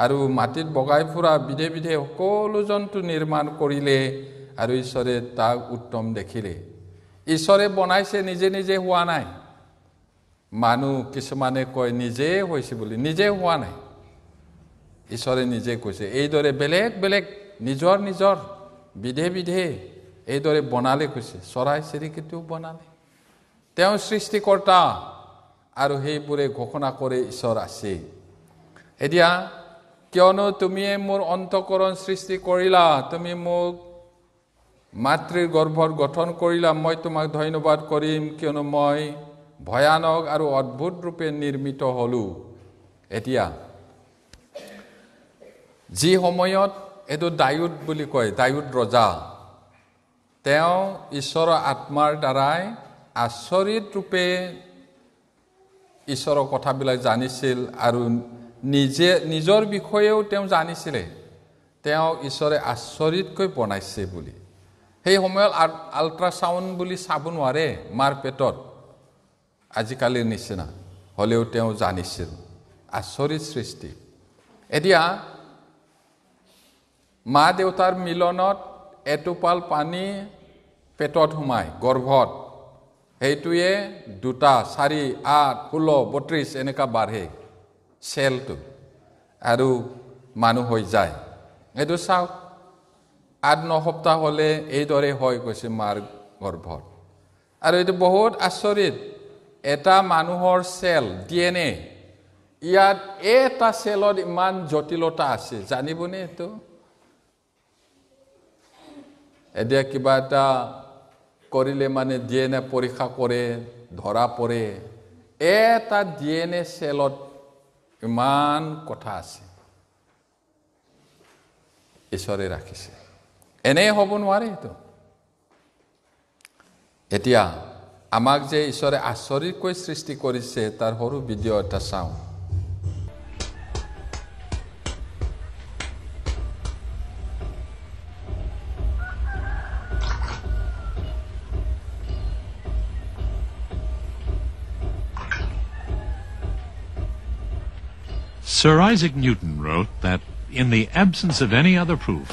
আৰু মাটিত বগাই ফুৰা বিধে বিধে সকলো জন্তু নিৰ্মাণ কৰিলে আৰু ঈশ্বৰে তাক উত্তম দেখিলে ঈশ্বৰে বনাইছে নিজে নিজে হোৱা নাই মানুহ কিছুমানে কয় নিজে হৈছে বুলি নিজে হোৱা নাই ঈশ্বৰে নিজে কৈছে এইদৰে বেলেগ বেলেগ নিজৰ নিজৰ বিধে বিধে এইদৰে বনালে কৈছে চৰাই চিৰিকটিও বনালে তেওঁ সৃষ্টিকৰ্তা আৰু সেইবোৰে ঘোষণা কৰে ঈশ্বৰ আছে এতিয়া কিয়নো তুমি মোৰ অন্তকৰণ সৃষ্টি কৰিলা তুমি মোক মাতৃৰ গৰ্ভত গঠন কৰিলা মই তোমাক ধন্যবাদ কৰিম কিয়নো মই ভয়ানক আৰু অদ্ভুত ৰূপে নিৰ্মিত হলো এতিয়া যি সময়ত এটো দায়ুদ বুলি কয় দায়ুদ ৰজা তেওঁ ঈশ্বৰৰ আত্মাৰ দ্বাৰাই আচৰিত ৰূপে ঈশ্বৰৰ কথাবিলাক জানিছিল আৰু নিজৰ বিষয়েও তেওঁ জানিছিল তেওঁ ঈশ্বৰে আচৰিতকৈ বনাইছে বুলি সেই সময়ত আল্ট্ৰাসাউণ্ড বুলি চাব নোৱাৰে মাৰ পেটত আজিকালিৰ নিচিনা হলেও তেওঁ জানিছিল আচৰিত সৃষ্টি এতিয়া মা দেউতাৰ মিলনত এটোপাল পানী পেটত সোমায় গৰ্ভত সেইটোৱে 2 4 8 16 32 এনেকা বাঢ়ে সেলটো আৰু মানুহ হৈ যায় এইটো চাওক 8-9 সপ্তাহ হলে এইদৰে হয় কৈছে মাৰ গৰ্ভত আৰু এইটো বহুত আচৰিত এটা মানুহৰ সেল ডিএনএ ইয়াত এটা সেলত ইমান জটিলতা আছে জানিবনে এটো এতিয়া কিবা এটা কৰিলে মানে ডিএনএ পৰীক্ষা কৰে ধৰা পৰে এটা ডিএনএ সেলত ইমান কথা আছে ঈশ্বৰে ৰাখিছে এনে হ'ব নোৱাৰে এটো এতিয়া আমাক যে ঈশ্বৰে আচৰিতকৈ সৃষ্টি কৰিছে তাৰ সৰু ভিডিঅ' এটা চাওঁ Sir Isaac Newton wrote that, in the absence of any other proof,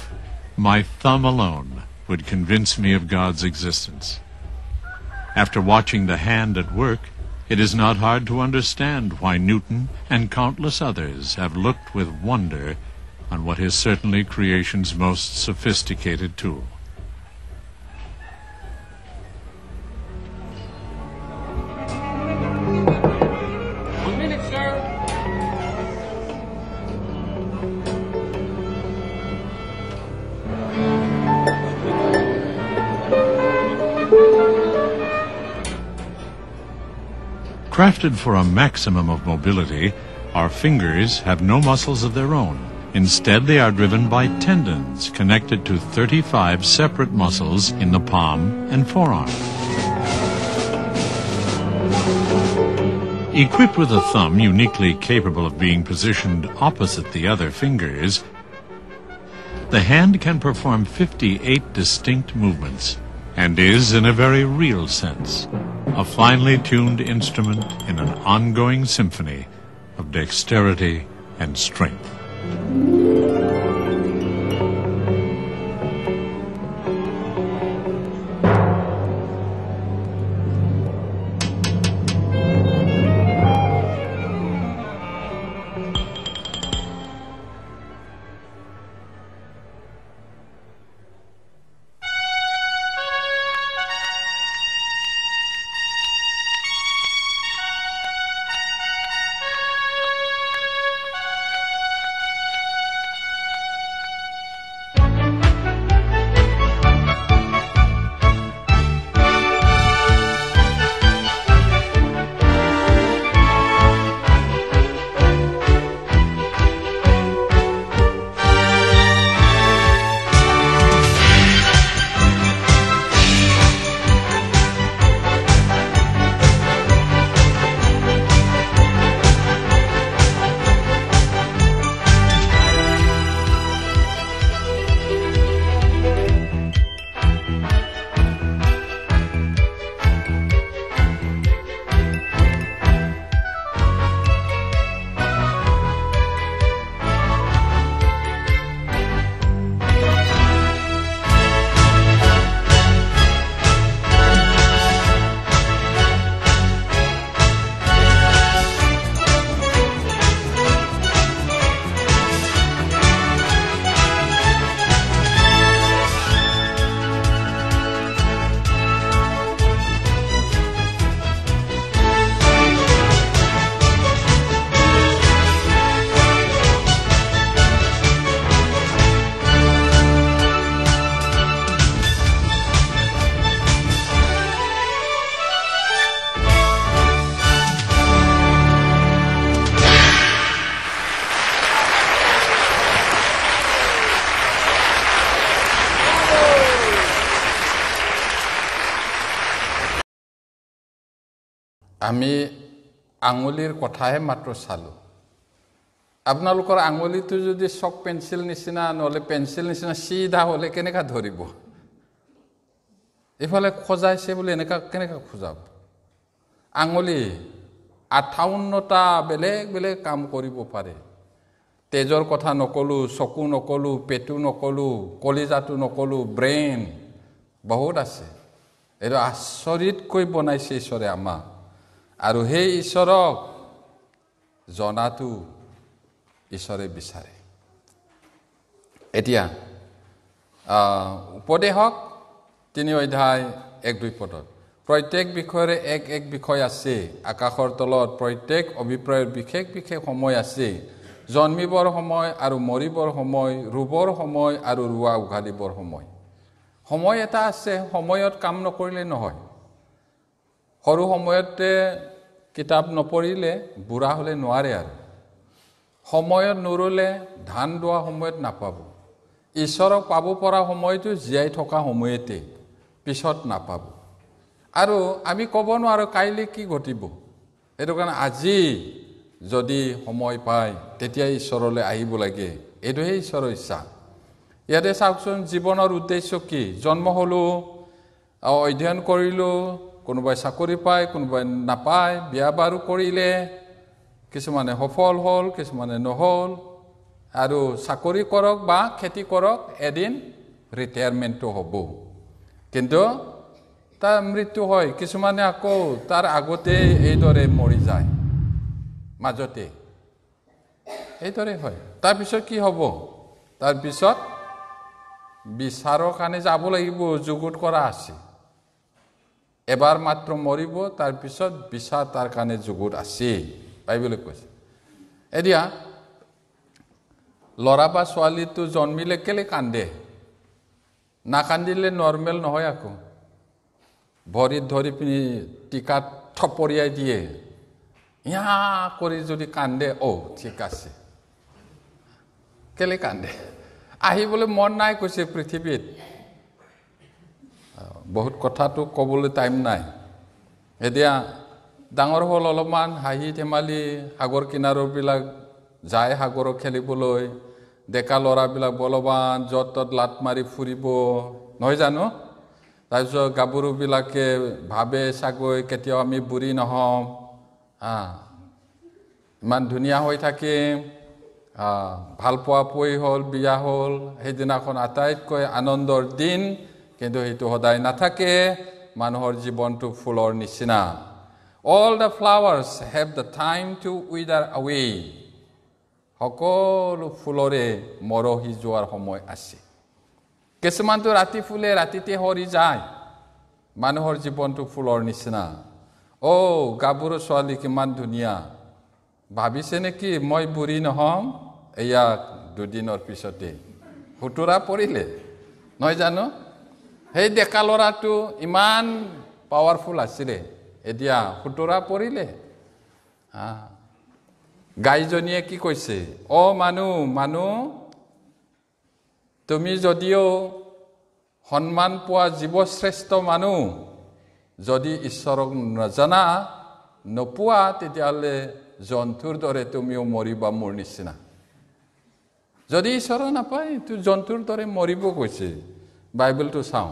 my thumb alone would convince me of God's existence. After watching the hand at work, it is not hard to understand why Newton and countless others have looked with wonder on what is certainly creation's most sophisticated tool. Crafted for a maximum of mobility, our fingers have no muscles of their own. Instead, they are driven by tendons connected to 35 separate muscles in the palm and forearm. Equipped with a thumb uniquely capable of being positioned opposite the other fingers, the hand can perform 58 distinct movements and is, in a very real sense, a finely tuned instrument in an ongoing symphony of dexterity and strength. আমি আঙুলিৰ কথাহে মাত্ৰ চালোঁ আপোনালোকৰ আঙুলিটো যদি চক pencil নিচিনা নহ'লে পেন্সিল নিচিনা সিধা হ'লে কেনেকৈ ধৰিব এইফালে খজাইছে বুলি এনেকৈ কেনেকৈ খজাব আঙুলি 58টা বেলেগ বেলেগ কাম কৰিব পাৰে তেজৰ কথা নকলোঁ চকু নকলোঁ পেটু নকলোঁ কলিজাটো নকলোঁ ব্ৰেইন বহুত আছে এইটো আচৰিতকৈ বনাইছে ঈশ্বৰে আমাক আৰু সেই ঈশ্বৰক জনাটো ঈশ্বৰে বিচাৰে এতিয়া উপদেশক 3 অধ্যায় 1-2 পদত প্ৰত্যেক বিষয়ৰে এক বিষয় আছে আকাশৰ তলত প্ৰত্যেক অভিপ্ৰায়ৰ বিশেষ বিশেষ সময় আছে জন্মিবৰ সময় আৰু মৰিবৰ সময় ৰুবৰ সময় আৰু ৰুৱা উঘালিবৰ সময় সময় এটা আছে সময়ত কাম নকৰিলে নহয় সৰু সময়তে কিতাপ নপঢ়িলে বুঢ়া হ'লে নোৱাৰে আৰু সময়ত নৰুলে ধান দোৱা সময়ত নাপাব ঈশ্বৰক পাব পৰা সময়টো জীয়াই থকা সময়তে পিছত নাপাব আৰু আমি ক'ব নোৱাৰো কাইলৈ কি ঘটিব এইটো কাৰণে আজি যদি সময় পায় তেতিয়া ঈশ্বৰলৈ আহিব লাগে এইটোহে ঈশ্বৰৰ ইচ্ছা ইয়াতে চাওকচোন জীৱনৰ উদ্দেশ্য কি জন্ম হ'লো অধ্যয়ন কৰিলো কোনোবাই চাকৰি পায় কোনোবাই নাপায় বিয়া বাৰু কৰিলে কিছুমানে সফল হ'ল কিছুমানে নহ'ল আৰু চাকৰি কৰক বা খেতি কৰক এদিন ৰিটায়াৰমেণ্টটো হ'ব কিন্তু তাৰ মৃত্যু হয় কিছুমানে আকৌ তাৰ আগতে এইদৰে মৰি যায় মাজতে এইদৰে হয় তাৰপিছত কি হ'ব তাৰপিছত বিচাৰৰ কাৰণে যাব লাগিব যুগুত কৰা আছে এবাৰ মাত্ৰ মৰিব তাৰপিছত বিচাৰ তাৰ কাৰণে যুগুত আছে বাইবেলে কৈছে এতিয়া ল'ৰা বা ছোৱালীটো জন্মিলে কেলে কান্দে নাকান্দিলে নৰ্মেল নহয় আকৌ ভৰিত ধৰি পিনি টিকাত থপৰিয়াই দিয়ে ইয়া কৰি যদি কান্দে ঠিক আছে কেলে কান্দে আহিবলৈ মন নাই কৈছে পৃথিৱীত বহুত কথাটো ক'বলৈ টাইম নাই এতিয়া ডাঙৰ হ'ল অলপমান হাঁহি ধেমালি সাগৰ কিনাৰৰবিলাক যায় সাগৰত খেলিবলৈ ডেকা ল'ৰাবিলাক বলৱান য'ত ত'ত লাট মাৰি ফুৰিব নহয় জানো তাৰপিছত গাভৰুবিলাকে ভাবে চাগৈ কেতিয়াও আমি বুঢ়ী নহ'ম ইমান ধুনীয়া হৈ থাকিম ভাল পোৱা পৰি হ'ল বিয়া হ'ল সেইদিনাখন আটাইতকৈ আনন্দৰ দিন কিন্তু সেইটো সদায় নাথাকে মানুহৰ জীৱনটো ফুলৰ নিচিনা all the flowers have the time to wither away সকলো ফুলৰে মৰহি যোৱাৰ সময় আছে কিছুমানটো ৰাতি ফুলে ৰাতিতে সৰি যায় মানুহৰ জীৱনটো ফুলৰ নিচিনা গাভৰু ছোৱালী কিমান ধুনীয়া ভাবিছে নেকি মই বুঢ়ী নহম এয়া দুদিনৰ পিছতে হুতুৰা পৰিলে নহয় জানো সেই ডেকা ল'ৰাটো ইমান পাৱাৰফুল আছিলে এতিয়া হুতুৰা পৰিলে গাইজনীয়ে কি কৈছে মানুহ তুমি যদিও সন্মান পোৱা জীৱশ্ৰেষ্ঠ মানুহ যদি ঈশ্বৰক নজনা নোপোৱা তেতিয়াহ'লে জন্তুৰ দৰে তুমিও মৰিবা মোৰ নিচিনা যদি ঈশ্বৰ নাপায় তো জন্তুৰ দৰে মৰিব কৈছে বাইবেলটো চাওঁ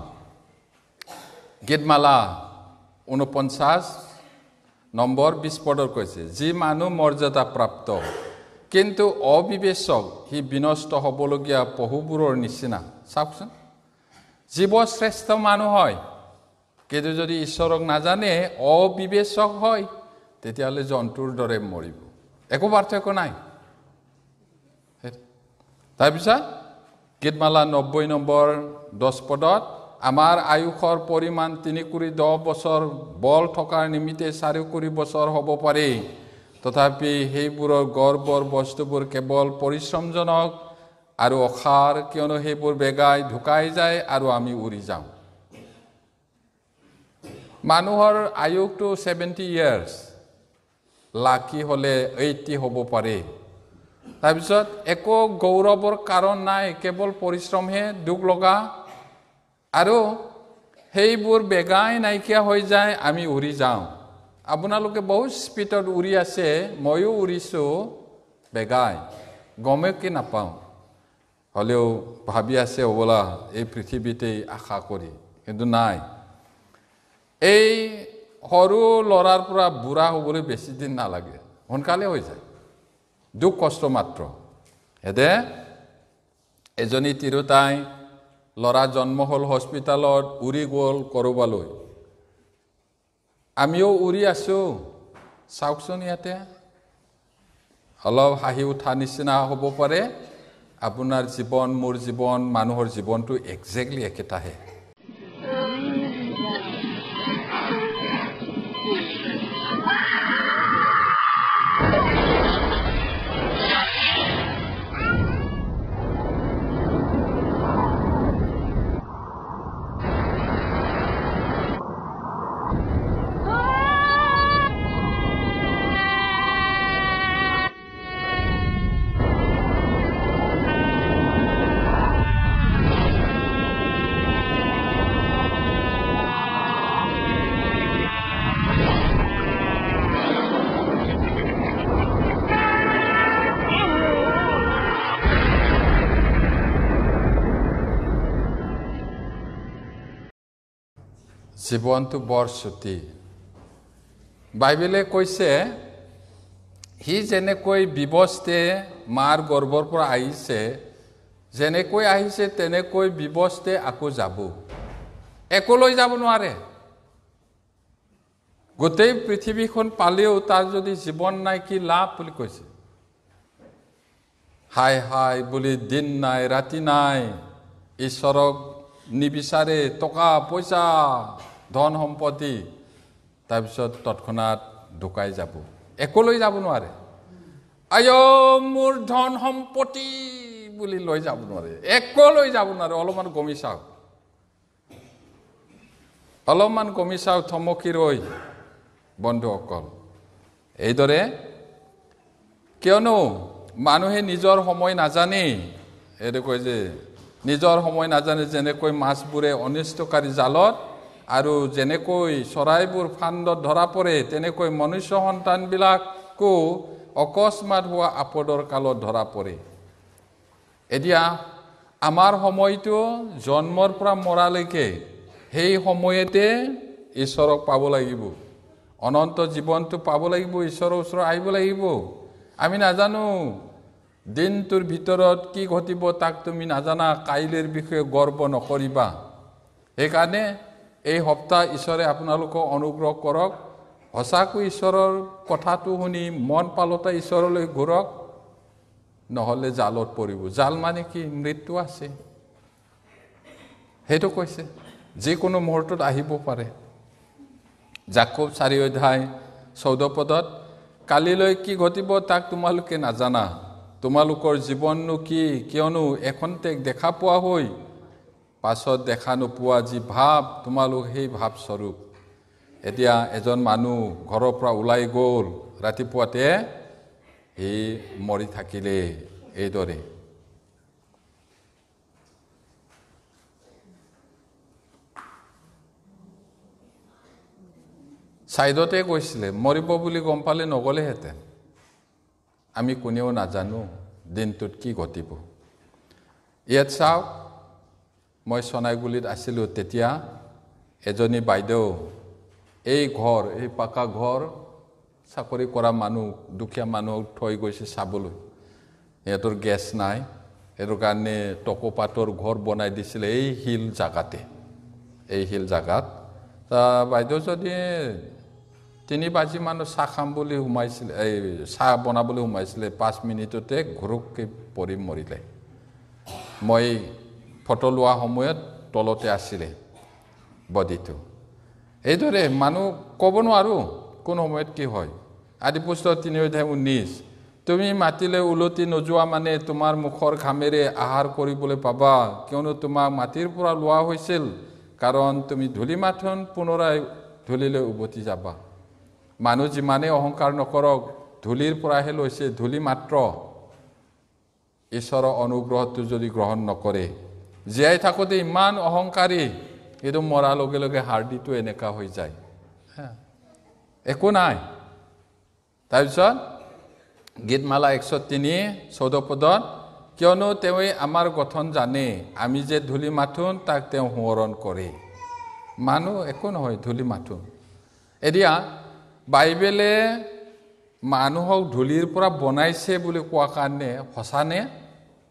গীতমালা 49 নম্বৰ 20 পদৰ কৈছে যি মানুহ মৰ্যাদা প্ৰাপ্ত কিন্তু অবিবেচক সি বিনষ্ট হ'বলগীয়া পহুবোৰৰ নিচিনা চাওকচোন জীৱশ্ৰেষ্ঠ মানুহ হয় কিন্তু যদি ঈশ্বৰক নাজানে অবিবেচক হয় তেতিয়াহ'লে জন্তুৰ দৰে মৰিব একো পাৰ্থক্য নাই তাৰপিছত গীতমালা 90 নম্বৰ 10 পদত আমাৰ আয়ুষৰ পৰিমাণ 3 বছৰ বল থকাৰ নিমিত্তে 4 বছৰ হ'ব পাৰে তথাপি সেইবোৰৰ গৰ্বৰ বস্তুবোৰ কেৱল পৰিশ্ৰমজনক আৰু অসাৰ কিয়নো সেইবোৰ বেগাই ঢুকাই যায় আৰু আমি উৰি যাওঁ মানুহৰ আয়ুষটো 70 years লাকি হ'লে 80 হ'ব পাৰে তাৰপিছত একো গৌৰৱৰ কাৰণ নাই কেৱল পৰিশ্ৰমহে দুখ লগা আৰু সেইবোৰ বেগাই নাইকিয়া হৈ যায় আমি উৰি যাওঁ আপোনালোকে বহুত স্পীডত উৰি আছে ময়ো উৰিছোঁ বেগাই গমে কি নাপাওঁ হ'লেও ভাবি আছে হ'বলা এই পৃথিৱীতেই আশা কৰি কিন্তু নাই এই সৰু ল'ৰাৰ পৰা বুঢ়া হ'বলৈ বেছি দিন নালাগে সোনকালে হৈ যায় দুখ কষ্ট মাত্ৰ এদে এজনী তিৰোতাই ল'ৰা জন্ম হ'ল হস্পিটালত উৰি গ'ল কৰবালৈ আমিও উৰি আছোঁ চাওকচোন ইয়াতে অলপ হাঁহি উঠা নিচিনা হ'ব পাৰে আপোনাৰ জীৱন মোৰ জীৱন মানুহৰ জীৱনটো একজেক্টলি একেটাহে জীৱনটো বৰ চুটি বাইবেলে কৈছে হি যেনেকৈ বিবস্তে মাৰ গৰ্ভৰ পৰা আহিছে যেনেকৈ আহিছে তেনেকৈ বিবস্তে আকৌ যাব একো লৈ যাব নোৱাৰে গোটেই পৃথিৱীখন পালেও তাৰ যদি জীৱন নাই কি লাভ বুলি কৈছে হাই হাই বুলি দিন নাই ৰাতি নাই ঈশ্বৰক নিবিচাৰে টকা পইচা ধন সম্পত্তি তাৰপিছত তৎক্ষণাত ঢুকাই যাব একো লৈ যাব নোৱাৰে আয় মোৰ ধন সম্পত্তি বুলি লৈ যাব নোৱাৰে একো লৈ যাব নোৱাৰে অলপমান কমি চাওক থমকি ৰৈ বন্ধুসকল এইদৰে কিয়নো মানুহে নিজৰ সময় নাজানে এইটো কয় যে নিজৰ সময় নাজানে যেনেকৈ মাছবোৰে অনিষ্টকাৰী জালত আৰু যেনেকৈ চৰাইবোৰ ফান্দত ধৰা পৰে তেনেকৈ মনুষ্য সন্তানবিলাকো অকস্মাত হোৱা আপদৰ কালত ধৰা পৰে এতিয়া আমাৰ সময়টো জন্মৰ পৰা মৰালৈকে সেই সময়তে ঈশ্বৰক পাব লাগিব অনন্ত জীৱনটো পাব লাগিব ঈশ্বৰৰ ওচৰত আহিব লাগিব আমি নাজানো দিনটোৰ ভিতৰত কি ঘটিব তাক তুমি নাজানা কাইলৈৰ বিষয়ে গৰ্ব নকৰিবা সেইকাৰণে এই সপ্তাহ ঈশ্বৰে আপোনালোকক অনুগ্ৰহ কৰক সঁচাকৈ ঈশ্বৰৰ কথাটো শুনি মন পালতা ঈশ্বৰলৈ ঘূৰক নহ'লে জালত পৰিব জাল মানে কি মৃত্যু আছে সেইটো কৈছে যিকোনো মুহূৰ্তত আহিব পাৰে জাকব 4:14 পদত কালিলৈ কি ঘটিব তাক তোমালোকে নাজানা তোমালোকৰ জীৱননো কি কিয়নো এখন্তেক দেখা পোৱা হৈ পাছত দেখা নোপোৱা যি ভাৱ তোমালোক সেই ভাৱ স্বৰূপ এতিয়া এজন মানুহ ঘৰৰ পৰা ওলাই গ'ল ৰাতিপুৱাতে সি মৰি থাকিলে এইদৰে চাইডতে কৈছিলে মৰিব বুলি গম পালে নগলেহেঁতেন আমি কোনেও নাজানো দিনটোত কি ঘটিব ইয়াত চাওক মই সোণাইগুলিত আছিলোঁ তেতিয়া এজনী বাইদেউ এই ঘৰ এই পাকা ঘৰ চাকৰি কৰা মানুহ দুখীয়া মানুহক থৈ গৈছে চাবলৈ সিহঁতৰ গেছ নাই সেইটো কাৰণে টকোপাতৰ ঘৰ বনাই দিছিলে এই হিল জাগাত বাইদেউ যদি 3 বাজি মানত চাহ খাম বুলি সোমাইছিলে এই চাহ বনাবলৈ সোমাইছিলে 5 মিনিটতে ঘুৰুককৈ পৰি মৰিলে মই ফটো লোৱা সময়ত তলতে আছিলে বডিটো এইদৰে মানুহ ক'ব নোৱাৰোঁ কোন সময়ত কি হয় আদিপুস্তক 3:19 তুমি মাটিলৈ উলটি নোযোৱা মানে তোমাৰ মুখৰ ঘামেৰে আহাৰ কৰিবলৈ পাবা কিয়নো তোমাক মাটিৰ পৰা লোৱা হৈছিল কাৰণ তুমি ধূলি মাথন পুনৰাই ধূলিলৈ উভতি যাবা মানুহ যিমানে অহংকাৰ নকৰক ধূলিৰ পৰাহে লৈছে ধূলি মাত্ৰ ঈশ্বৰৰ অনুগ্ৰহটো যদি গ্ৰহণ নকৰে জীয়াই থাকোঁতে ইমান অহংকাৰী কিন্তু মৰাৰ লগে লগে হাৰ্ডিটো এনেকা হৈ যায় একো নাই তাৰপিছত গীতমালা 103 পদত কিয়নো তেওঁ আমাৰ গঠন জানে আমি যে ধূলি মাথোন তাক তেওঁ সোঁৱৰণ কৰে মানুহ একো নহয় ধূলি মাথোন এতিয়া বাইবেলে মানুহক ধূলিৰ পৰা বনাইছে বুলি কোৱা কাৰণে সঁচানে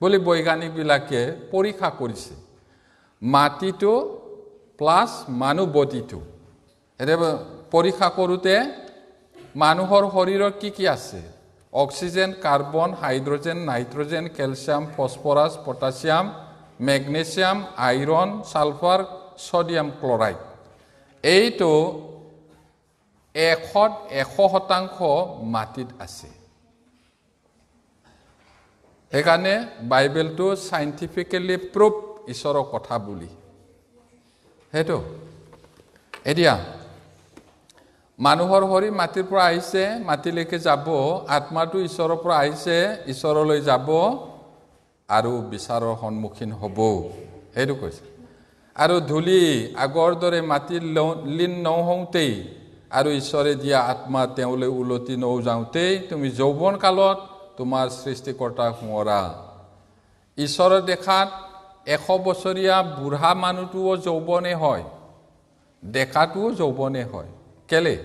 বুলি বৈজ্ঞানিকবিলাকে পৰীক্ষা কৰিছে মাটিটো প্লাছ মানুহ বডিটো এতিয়া পৰীক্ষা কৰোঁতে মানুহৰ শৰীৰত কি আছে oxygen carbon hydrogen nitrogen calcium phosphorus potassium magnesium iron sulphur sodium chloride এইটো 100% মাটিত আছে সেইকাৰণে বাইবেলটো সাইন্টিফিকেলি প্ৰুফ ঈশ্বৰৰ কথা বুলি সেইটো এতিয়া মানুহৰ শৰীৰ মাটিৰ পৰা আহিছে মাটিলৈকে যাব আত্মাটো ঈশ্বৰৰ পৰা আহিছে ঈশ্বৰলৈ যাব আৰু বিচাৰৰ সন্মুখীন হ'ব সেইটো কৈছে আৰু ধূলি আগৰ দৰে মাটিৰ লীন নহওঁতেই আৰু ঈশ্বৰে দিয়া আত্মা তেওঁলৈ উলটি নযাওঁতেই তুমি যৌৱন কালত তোমাৰ সৃষ্টিকৰ্তাক সোঁৱৰা ঈশ্বৰৰ দেখাত 100 বছৰীয়া বুঢ়া মানুহটোও যৌৱনে হয় দেখাটোও যৌৱনে হয় কেলে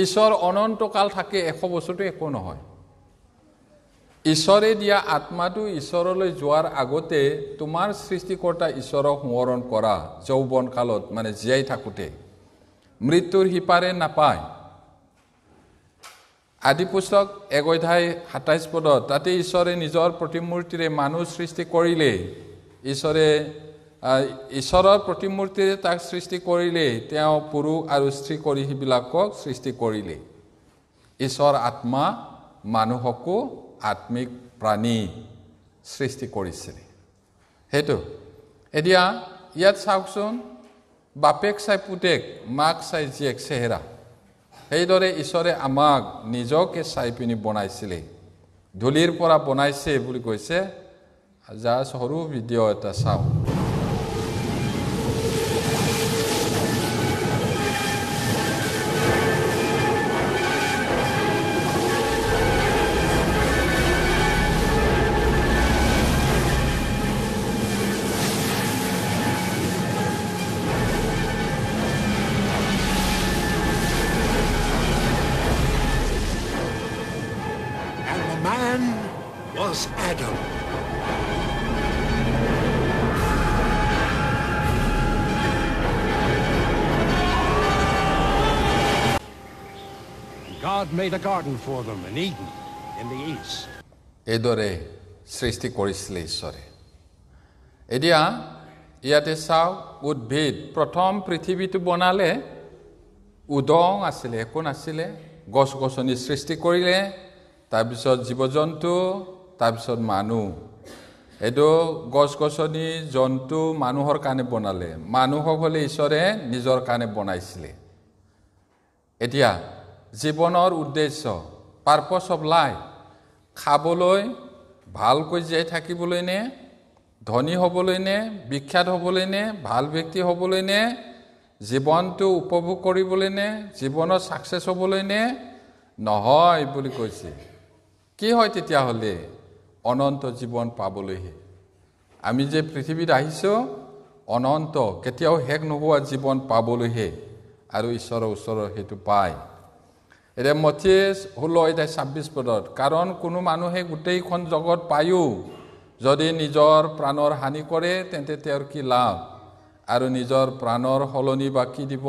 ঈশ্বৰ অনন্তকাল থাকে 100 বছৰটো একো নহয় ঈশ্বৰে দিয়া আত্মাটো ঈশ্বৰলৈ যোৱাৰ আগতে তোমাৰ সৃষ্টিকৰ্তা ঈশ্বৰক সোঁৱৰণ কৰা যৌৱন কালত মানে জীয়াই থাকোঁতে মৃত্যুৰ হিপাৰে নাপায় আদি পুস্তক 1:27 পদত তাতে ঈশ্বৰে নিজৰ প্ৰতিমূৰ্তিৰে মানুহ সৃষ্টি কৰিলে ঈশ্বৰৰ প্ৰতিমূৰ্তিৰে তাক সৃষ্টি কৰিলে তেওঁ পুৰুষ আৰু স্ত্ৰী কৰি সেইবিলাকক সৃষ্টি কৰিলে ঈশ্বৰ আত্মা মানুহকো আত্মিক প্ৰাণী সৃষ্টি কৰিছিল সেইটো এতিয়া ইয়াত চাওকচোন বাপেক চাই পুতেক মাক চাই জীয়েক চেহেৰা সেইদৰে ঈশ্বৰে আমাক নিজকে চাই পিনি বনাইছিলে ধূলিৰ পৰা বনাইছে বুলি কৈছে জাষ্ট সৰু ভিডিঅ' এটা চাওঁ Adam. God made a garden for them in Eden in the east. এইদৰে সৃষ্টি কৰিছিলে ঈশ্বৰে এতিয়া ইয়াতে চাওক উদ্ভিদ প্ৰথম পৃথিৱীটো বনালে উদং আছিলে একো নাছিলে গছ গছনি সৃষ্টি কৰিলে তাৰপিছত জীৱ-জন্তু তাৰপিছত মানুহ এইটো গছ গছনি জন্তু মানুহৰ কাৰণে বনালে মানুহক হলে ঈশ্বৰে নিজৰ কাৰণে বনাইছিলে এতিয়া জীৱনৰ উদ্দেশ্য পাৰপছ অফ লাইফ খাবলৈ ভালকৈ জীয়াই থাকিবলৈ নে ধনী হ'বলৈ নে বিখ্যাত হ'বলৈ নে ভাল ব্যক্তি হ'বলৈ নে জীৱনটো উপভোগ কৰিবলৈ নে জীৱনত সাকসেস হ'বলৈ নে নহয় বুলি কৈছে কি হয় তেতিয়া হলে অনন্ত জীৱন পাবলৈহে আমি যে পৃথিৱীত আহিছো অনন্ত কেতিয়াও শেষ নোহোৱা জীৱন পাবলৈহে আৰু ঈশ্বৰৰ ওচৰৰ হেতু পায় এৰে মথিয়ে 16:26 পদত কাৰণ কোনো মানুহে গোটেইখন জগত পায়ো যদি নিজৰ প্ৰাণৰ হানি কৰে তেন্তে তেওঁৰ কি লাভ আৰু নিজৰ প্ৰাণৰ হলনি বা কি দিব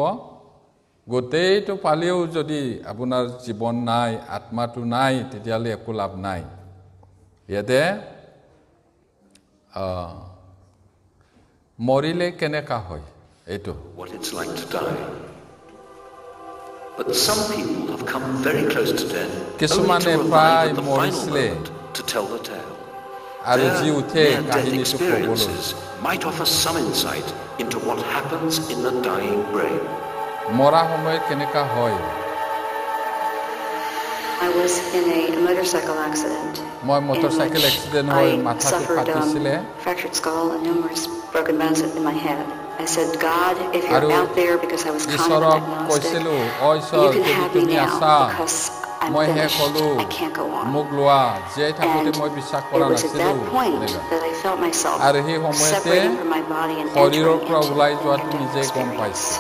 গোটেইটো পালেও যদি আপোনাৰ জীৱন নাই আত্মাটো নাই তেতিয়ালে একো লাভ নাই ইয়াতে মৰিলে কেনেকা হয় এইটো what it's like to die. But some people have come very close to death only to arrive at the final moment to tell the tale. Their death experiences might offer some insight into what happens in the dying brain. মৰা সময়ত কেনেকা হয় I was in a motorcycle accident. মই motorcycle accident হয় মাথাটো ফাটিছিলে fractured skull and numerous broken bones in my head. I said, God, if you're আৰু out there, because I was kind of ঈশ্বৰক agnostic, কৈছিলোঁ, ঈশ্বৰ you can যদি have me তুমি now আছা, because I'm মই হে finished. ক'লো, I can't go on. মোক লোৱা, জীয়াই থাকোঁতে মই বিশ্বাস And কৰা it was at নাছিলোঁ, that point এনেকুৱা। that I felt myself আৰু সেই সময়তে separating from my body and শৰীৰৰ entering পৰা into ওলাই the যোৱাটো near-death নিজে গম experience. পাইছোঁ।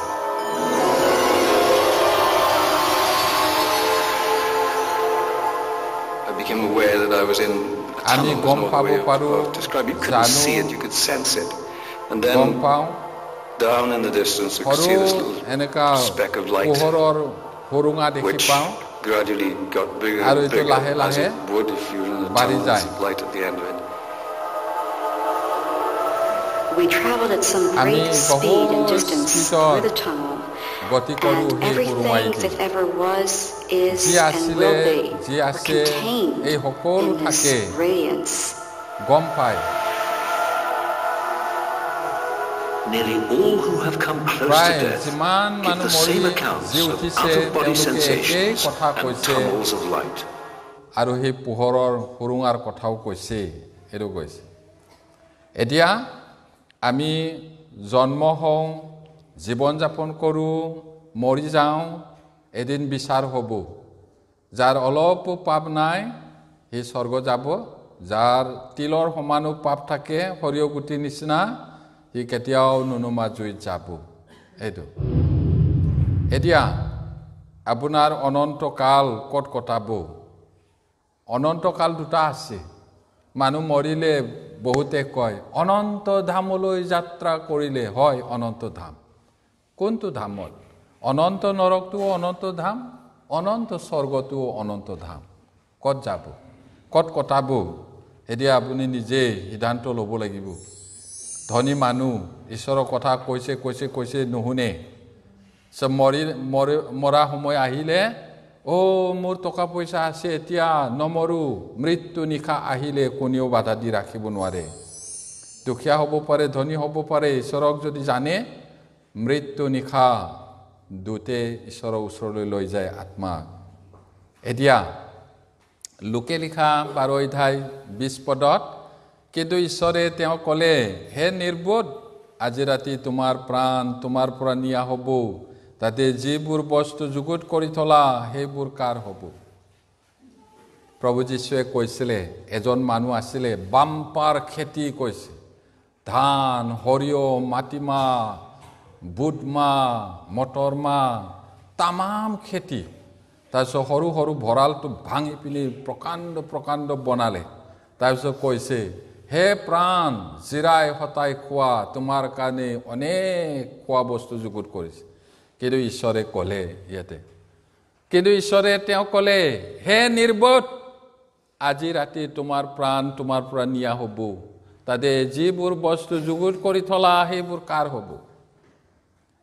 I became aware that I was in a আমি tunnel, গম was পাব another way পাৰোঁ, of describing it. You couldn't জানো, see it, you could sense it. And গম then পাওঁ, down in the distance you could সৰু see this little এনেকা speck of light, পোহৰৰ সুৰুঙা দেখি which পাওঁ, gradually got bigger আৰু and এইটো bigger, লাহে as লাহে it would if you were in a বাঢ়ি tunnel, যায়। there's light at the end of it. We traveled at some আমি great speed and বহুত distance স্পীডত through the tunnel, গতি কৰোঁ and সেই everything সুৰুঙাইদি। that ever was, is, যি and আছিলে, will be যি are আছে, contained এই সকলো in this থাকে। radiance. গম পায়। Nearly all who have come close to প্ৰায় death যিমান give মানুহ the মৰি same accounts যি of উঠিছে, out-of-body তেওঁলোকে একেই sensations কথা and কৈছে, tunnels of light. আৰু সেই পোহৰৰ সুৰুঙাৰ কথাও কৈছে, এইটো কৈছে। এতিয়া আমি জন্ম হওঁ, জীৱন যাপন কৰোঁ, মৰি যাওঁ, এদিন বিচাৰ হ'ব। যাৰ অলপো পাপ নাই, সি স্বৰ্গ যাব। যাৰ তিলৰ সমানো পাপ থাকে, সৰিয়হ গুটিৰ নিচিনা, সি কেতিয়াও নুনুমা জুইত যাব। এইটো এতিয়া আপোনাৰ অনন্তকাল ক'ত কটাব? অনন্তকাল দুটা আছে। মানুহ মৰিলে বহুতে কয় অনন্ত ধামলৈ যাত্ৰা কৰিলে, হয় অনন্ত ধাম। কোনটো ধামত? অনন্ত নৰকটো অনন্ত ধাম, অনন্ত স্বৰ্গটো অনন্ত ধাম। ক'ত যাব, ক'ত কটাব? এতিয়া আপুনি নিজে সিদ্ধান্ত ল'ব লাগিব। ধনী মানুহ ঈশ্বৰৰ কথা কৈছে কৈছে কৈছে নুশুনে। মৰা সময় আহিলে, মোৰ টকা পইচা আছে, এতিয়া নমৰো, মৃত্যু নিশা আহিলে কোনেও বাধা দি ৰাখিব নোৱাৰে। দুখীয়া হ'ব পাৰে, ধনী হ'ব পাৰে, ঈশ্বৰক যদি জানে, মৃত্যু নিশা দুতে ঈশ্বৰৰ ওচৰলৈ লৈ যায় আত্মা। এতিয়া লোকে লিখা 12 অধ্যায় 20 পদত, কিন্তু ঈশ্বৰে তেওঁ ক'লে, হে নিৰ্বোধ, আজি ৰাতি তোমাৰ প্ৰাণ তোমাৰ পৰা নিয়া হ'ব, তাতে যিবোৰ বস্তু যুগুত কৰি থলা সেইবোৰ কাৰ হ'ব? প্ৰভু যীশুৱে কৈছিলে, এজন মানুহ আছিলে, বাম্পাৰ খেতি কৈছে, ধান, সৰিয়হ, মাটিমাহ, বুটমাহ, মটৰমাহ, তামাম খেতি। তাৰপিছত সৰু সৰু ভঁৰালটো ভাঙি পিনি প্ৰকাণ্ড প্ৰকাণ্ড বনালে। তাৰপিছত কৈছে, হে প্ৰাণ, জিৰাই হতাই খোৱা, তোমাৰ কাৰণে অনেক খোৱা বস্তু যুগুত কৰিছে। কিন্তু ঈশ্বৰে ক'লে ইয়াতে, কিন্তু ঈশ্বৰে তেওঁ ক'লে, হে নিৰ্বোধ, আজি ৰাতি তোমাৰ প্ৰাণ তোমাৰ পৰা নিয়া হ'ব, তাতে যিবোৰ বস্তু যুগুত কৰি থলা সেইবোৰ কাৰ হ'ব?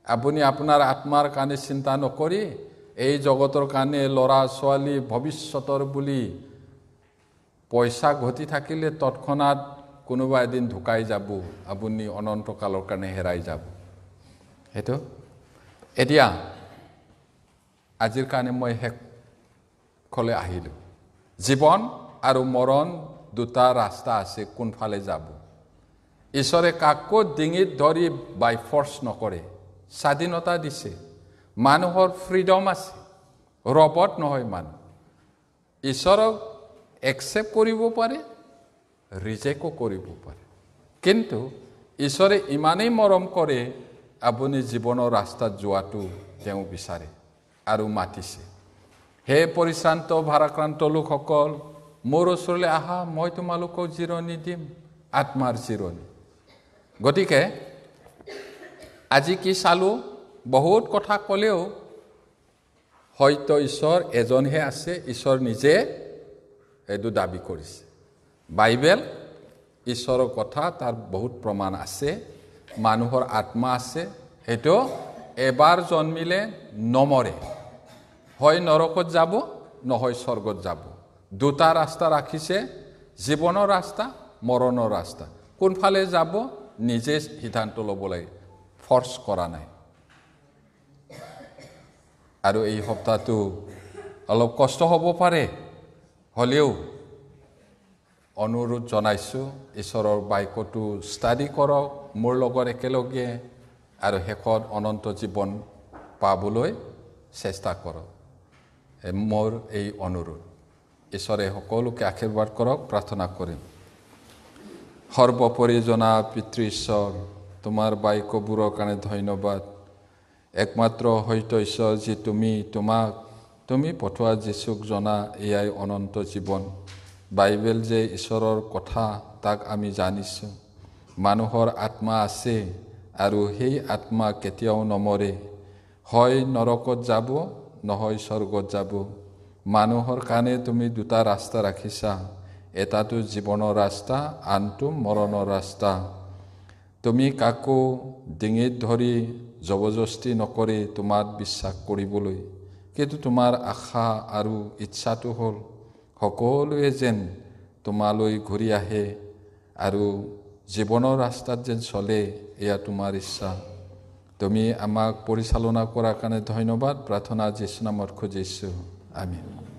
আপুনি আপোনাৰ আত্মাৰ কাৰণে চিন্তা নকৰি এই জগতৰ কাৰণে ল'ৰা ছোৱালী ভৱিষ্যতৰ বুলি পইচা ঘটি থাকিলে তৎক্ষণাত কোনোবা এদিন ঢুকাই যাব, আপুনি অনন্তকালৰ কাৰণে হেৰাই যাব। সেইটো এতিয়া আজিৰ কাৰণে মই শেষলৈ আহিলোঁ। জীৱন আৰু মৰণ দুটা ৰাস্তা আছে, কোনফালে যাব? ঈশ্বৰে কাকো ডিঙিত ধৰি বাই ফৰ্চ নকৰে, স্বাধীনতা দিছে, মানুহৰ ফ্ৰীডম আছে, ৰবট নহয় মানুহ। ঈশ্বৰক একচেপ্ট কৰিব পাৰে, ৰিজেক্টও কৰিব পাৰে, কিন্তু ঈশ্বৰে ইমানেই মৰম কৰে, আপুনি জীৱনৰ ৰাস্তাত যোৱাটো তেওঁ বিচাৰে আৰু মাতিছে। হে পৰিশ্ৰান্ত ভাৰাক্ৰান্ত লোকসকল, মোৰ ওচৰলৈ আহা, মই তোমালোকক জিৰণি দিম, আত্মাৰ জিৰণি। গতিকে আজি কি চালোঁ, বহুত কথা ক'লেও হয়তো ঈশ্বৰ এজনহে আছে, ঈশ্বৰ নিজে এইটো দাবী কৰিছে। বাইবেল ঈশ্বৰৰ কথা, তাৰ বহুত প্ৰমাণ আছে, মানুহৰ আত্মা আছে, সেইটো এবাৰ জন্মিলে নমৰে, হয় নৰকত যাব, নহয় স্বৰ্গত যাব। দুটা ৰাস্তা ৰাখিছে, জীৱনৰ ৰাস্তা, মৰণৰ ৰাস্তা। কোনফালে যাব নিজে সিদ্ধান্ত ল'ব লাগে, ফৰ্চ কৰা নাই। আৰু এই সপ্তাহটো অলপ কষ্ট হ'ব পাৰে, হ'লেও অনুৰোধ জনাইছোঁ, ঈশ্বৰৰ বাক্যটো ষ্টাডি কৰক, মোৰ লগত একেলগে আৰু শেষত অনন্ত জীৱন পাবলৈ চেষ্টা কৰক মোৰ এই অনুৰোধ ঈশ্বৰে সকলোকে আশীৰ্বাদ কৰক প্ৰাৰ্থনা কৰিম সৰ্বোপৰি জনা পিতৃ ঈশ্বৰ তোমাৰ বাক্যবোৰৰ কাৰণে ধন্যবাদ একমাত্ৰ হয়তো ঈশ্বৰ যি তুমি পঠোৱা যীশুক জনা এয়াই অনন্ত জীৱন বাইবেল যে ঈশ্বৰৰ কথা তাক আমি জানিছোঁ মানুহৰ আত্মা আছে আৰু সেই আত্মা কেতিয়াও নমৰে হয় নৰকত যাব নহয় স্বৰ্গত যাব মানুহৰ কাৰণে তুমি দুটা ৰাস্তা ৰাখিছা এটাটো জীৱনৰ ৰাস্তা আনটো মৰণৰ ৰাস্তা তুমি কাকো ডিঙিত ধৰি জবৰদস্তি নকৰি তোমাক বিশ্বাস কৰিবলৈ কিন্তু তোমাৰ আশা আৰু ইচ্ছাটো হ'ল সকলোৱে যেন তোমালৈ ঘূৰি আহে আৰু জীৱনৰ ৰাস্তাত যেন চলে এয়া তোমাৰ ইচ্ছা তুমি আমাক পৰিচালনা কৰাৰ কাৰণে ধন্যবাদ প্ৰাৰ্থনা যীশু নামত খুজিছোঁ আমেন